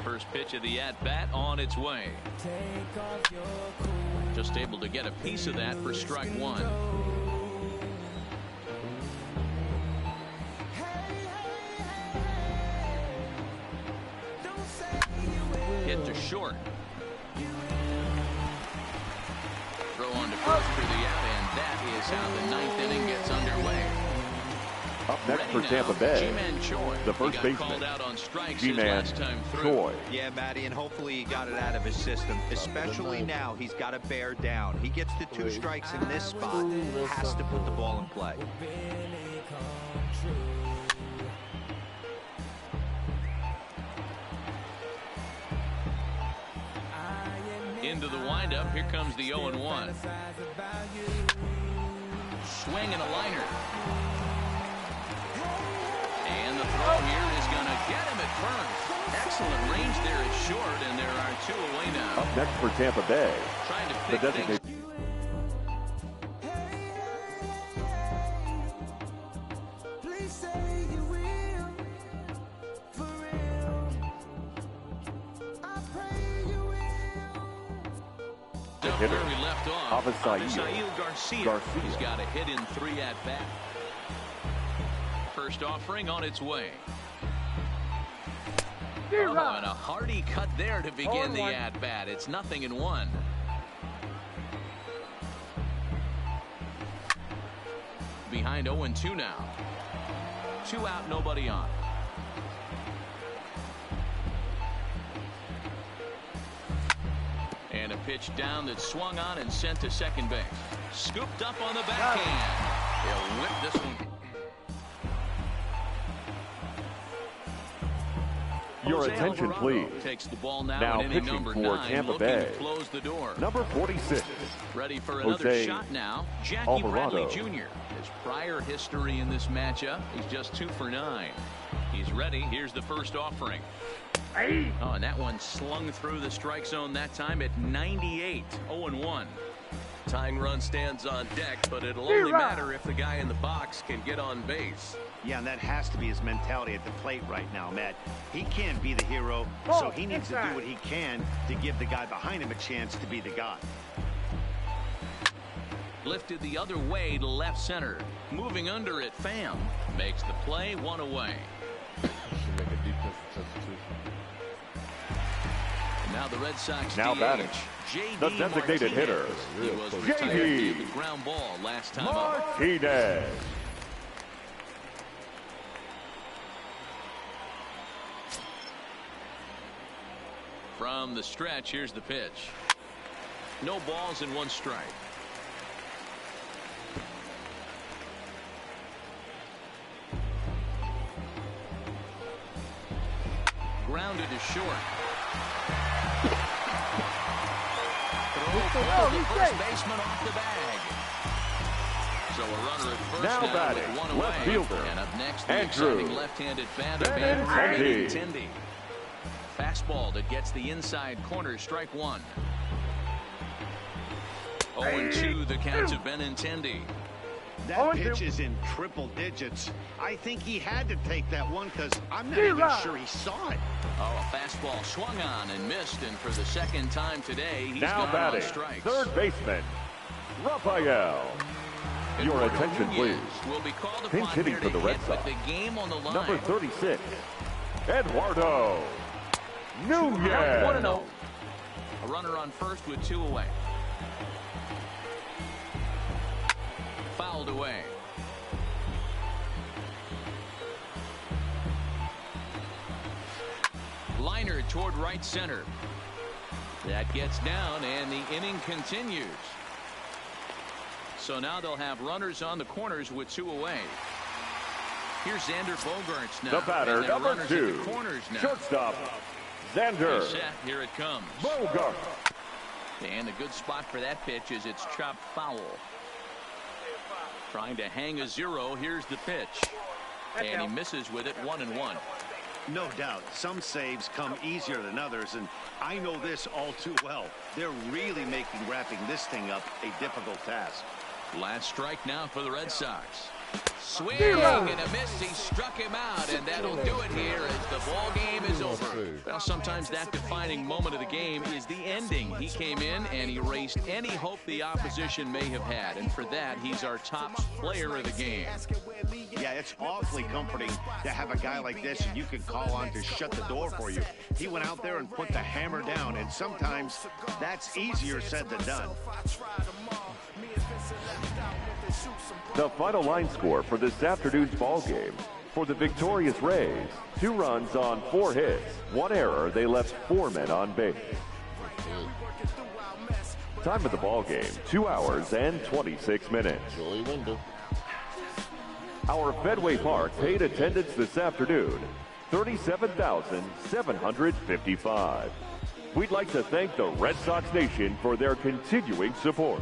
[SPEAKER 1] First pitch of the at-bat on its way. Just able to get a piece of that for strike 1. Hit to short. Throw on to first for the out, and that is how the 9th inning gets underway.
[SPEAKER 2] Up next for Tampa Bay, the first baseman, G-Man Choi.
[SPEAKER 4] Yeah, Matty, and hopefully he got it out of his system. Especially now, he's got to bear down. He gets the 2 strikes in this spot, has to put the ball in play.
[SPEAKER 1] into the windup. Here comes the 0-1. Swing and a liner. And the throw here is going to get him at first. Excellent range there is short, and there are 2 away now.
[SPEAKER 2] Up next for Tampa Bay,
[SPEAKER 1] Trying to
[SPEAKER 2] the
[SPEAKER 1] pick
[SPEAKER 2] designated.
[SPEAKER 1] Where we left off,
[SPEAKER 2] Avisail
[SPEAKER 1] Garcia. He's got a hit in 3 at bat. First offering on its way. Oh, and a hearty cut there to begin the at bat. It's 0-1. Behind 0-2 now. 2 out, nobody on. And a pitch down that swung on and sent to second base. Scooped up on the backhand. He'll whip this one.
[SPEAKER 2] Your attention, please.
[SPEAKER 1] Takes the ball now
[SPEAKER 2] Now
[SPEAKER 1] in inning
[SPEAKER 2] pitching
[SPEAKER 1] number
[SPEAKER 2] for
[SPEAKER 1] 9,
[SPEAKER 2] Tampa Bay.
[SPEAKER 1] Close the door.
[SPEAKER 2] Number 46.
[SPEAKER 1] Ready for another
[SPEAKER 2] Jose
[SPEAKER 1] shot now. Jackie
[SPEAKER 2] Alvarado.
[SPEAKER 1] Bradley Jr. His prior history in this matchup, he's just 2 for 9. He's ready. Here's the first offering. Oh, and that one slung through the strike zone that time at 98. 0-1. Tying run stands on deck, but it'll only matter if the guy in the box can get on base.
[SPEAKER 5] Yeah, and that has to be his mentality at the plate right now, Matt. He can't be the hero, so he needs to do what he can to give the guy behind him a chance to be the guy.
[SPEAKER 1] Lifted the other way to left center. Moving under it, Pham makes the play, 1 away.
[SPEAKER 8] Should make a defensive substitution.
[SPEAKER 1] Now the Red Sox
[SPEAKER 2] Now batting, the designated hitter,
[SPEAKER 1] He was
[SPEAKER 2] JD
[SPEAKER 1] retired to the ground ball last time up.
[SPEAKER 2] Martinez.
[SPEAKER 1] From the stretch, here's the pitch. No balls and 1 strike. Grounded to short. Throw the first baseman off the bag. So a runner at first
[SPEAKER 2] Now batting,
[SPEAKER 1] with 1
[SPEAKER 2] left
[SPEAKER 1] away.
[SPEAKER 2] fielder,
[SPEAKER 1] And up next, the
[SPEAKER 2] Andrew
[SPEAKER 1] exciting left-handed batter,
[SPEAKER 2] Benintendi.
[SPEAKER 1] Fastball that gets the inside corner, strike 1. 0-2 the count to Benintendi.
[SPEAKER 5] That pitch is in triple digits. I think he had to take that one because I'm not even sure he saw it.
[SPEAKER 1] Oh, a fastball swung on and missed, and for the second time today, he's
[SPEAKER 2] Now
[SPEAKER 1] gone
[SPEAKER 2] batting,
[SPEAKER 1] on strikes.
[SPEAKER 2] third baseman, Rafael. Your attention, please.
[SPEAKER 1] Will be called
[SPEAKER 2] Pinch
[SPEAKER 1] upon
[SPEAKER 2] hitting
[SPEAKER 1] here
[SPEAKER 2] for the
[SPEAKER 1] to
[SPEAKER 2] Red
[SPEAKER 1] hit
[SPEAKER 2] Sox.
[SPEAKER 1] with the game on the line.
[SPEAKER 2] Number 36, Eduardo Nunez.
[SPEAKER 1] 1-0. A runner on first with 2 away. Fouled away. Liner toward right center. That gets down, and the inning continues. So now they'll have runners on the corners with 2 away. Here's Xander Bogaerts now.
[SPEAKER 2] The batter, number 2, shortstop, Xander.
[SPEAKER 1] Set. Here it comes.
[SPEAKER 2] Bogaerts.
[SPEAKER 1] And a good spot for that pitch is it's chopped foul. Trying to hang a 0. Here's the pitch. And he misses with it, 1-1.
[SPEAKER 5] No doubt. Some saves come easier than others, and I know this all too well. They're really making wrapping this thing up a difficult task.
[SPEAKER 1] Last strike now for the Red Sox. Swing and a miss. He struck him out, and that'll do it here as the ball game is over. Well, sometimes that defining moment of the game is the ending. He came in and erased any hope the opposition may have had, and for that, he's our top player of the game.
[SPEAKER 5] Yeah, it's awfully comforting to have a guy like this and you can call on to shut the door for you. He went out there and put the hammer down, and sometimes that's easier said than done.
[SPEAKER 2] The final line score for this afternoon's ball game. For the victorious Rays, 2 runs on 4 hits, 1 error. They left 4 men on base. Time of the ball game, 2 hours and 26 minutes.
[SPEAKER 8] Joey Wendell.
[SPEAKER 2] Our Fenway Park paid attendance this afternoon, 37,755. We'd like to thank the Red Sox Nation for their continuing support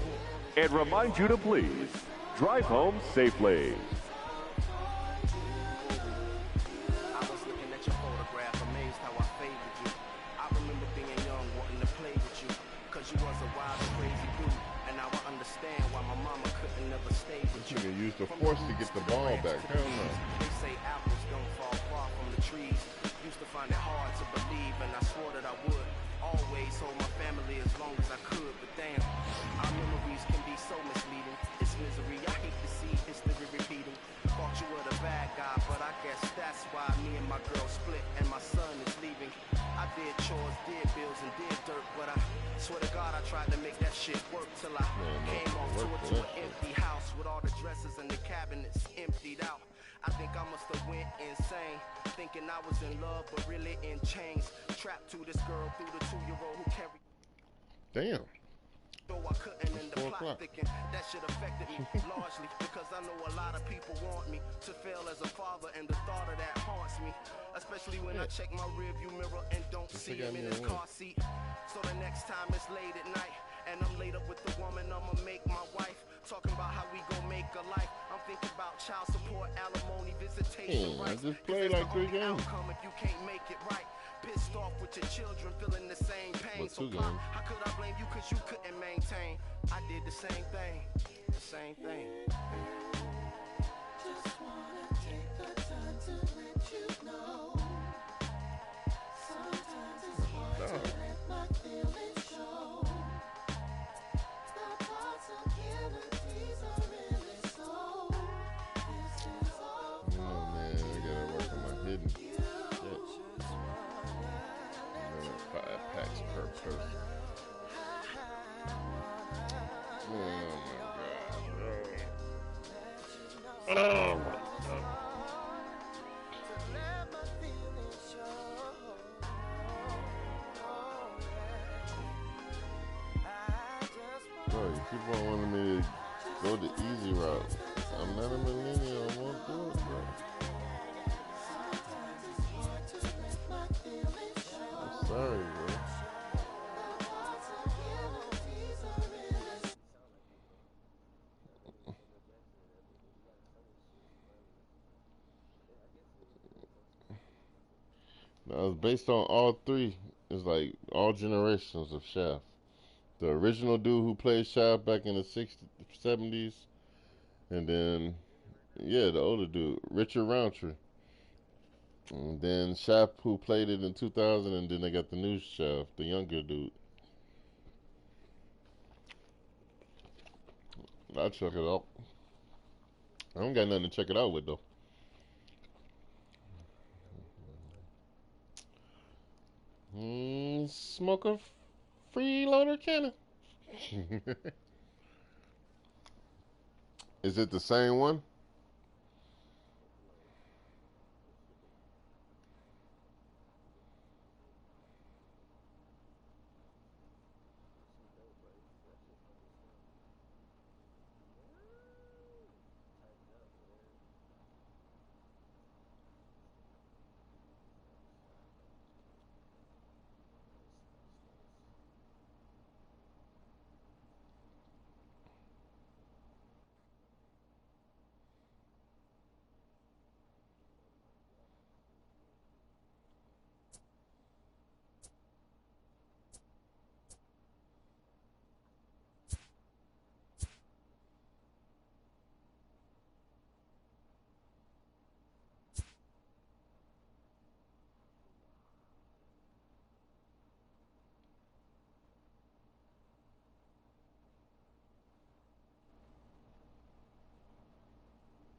[SPEAKER 2] and remind you to please drive home safely.
[SPEAKER 11] I was looking at your photograph, amazed how I favored you. I remember being young, wanting to play with you, cause you was a wild and crazy dude. And now I understand why my mama couldn't never stay with you.
[SPEAKER 8] You can use the force to get the ball back. Hell no.
[SPEAKER 11] They say apples don't fall far from the trees. Used to find it hard to believe, and I swore that I would always hold my family as long as I could. But damn, our memories can be so misleading. It's misery, I hate to see history repeating. Thought you were the bad guy, but I guess that's why me and my girl split and my son is leaving. I did chores, did bills, and did dirt, but I swear to God I tried to make that shit work till I came off to an empty house with all the dressers and the cabinets emptied out. I think I must have went insane, thinking I was in love, but really in chains. Trapped to this girl through the 2-year-old who carried.
[SPEAKER 8] Damn.
[SPEAKER 11] Though I couldn't in the plot thinking that shit affected me largely because I know a lot of people want me to fail as a father, and the thought of that haunts me, especially when I check my rearview mirror and don't see him in his car seat. So the next time it's late at night and I'm laid up with the woman I'ma make my wife, talking about how we gon' make a life, I'm thinking about child support, alimony, visitation rights.
[SPEAKER 8] I just played like 3 games.
[SPEAKER 11] If you can't make it right, pissed off with your children feeling the same pain. So Pop, how could I blame you cause you couldn't maintain? I did the same thing, the same thing.
[SPEAKER 12] Just wanna take the time to let you know. Sometimes it's hard to let my feelings show. The possibilities are really so. This is all for
[SPEAKER 8] man, I gotta work on my hidden shit. Packs per person. Oh my god. Oh my god. Bro, you keep on wanting me to go the easy route. I'm not a millennial, I won't do it, bro. I'm sorry, bro. Now, it's based on all 3. It's like all generations of Shaft. The original dude who played Shaft back in the 60s, 70s. And then, yeah, the older dude, Richard Roundtree. And then Shaft who played it in 2000. And then they got the new Shaft, the younger dude. I'll check it out. I don't got nothing to check it out with, though. Smoke a freeloader cannon. Is it the same one?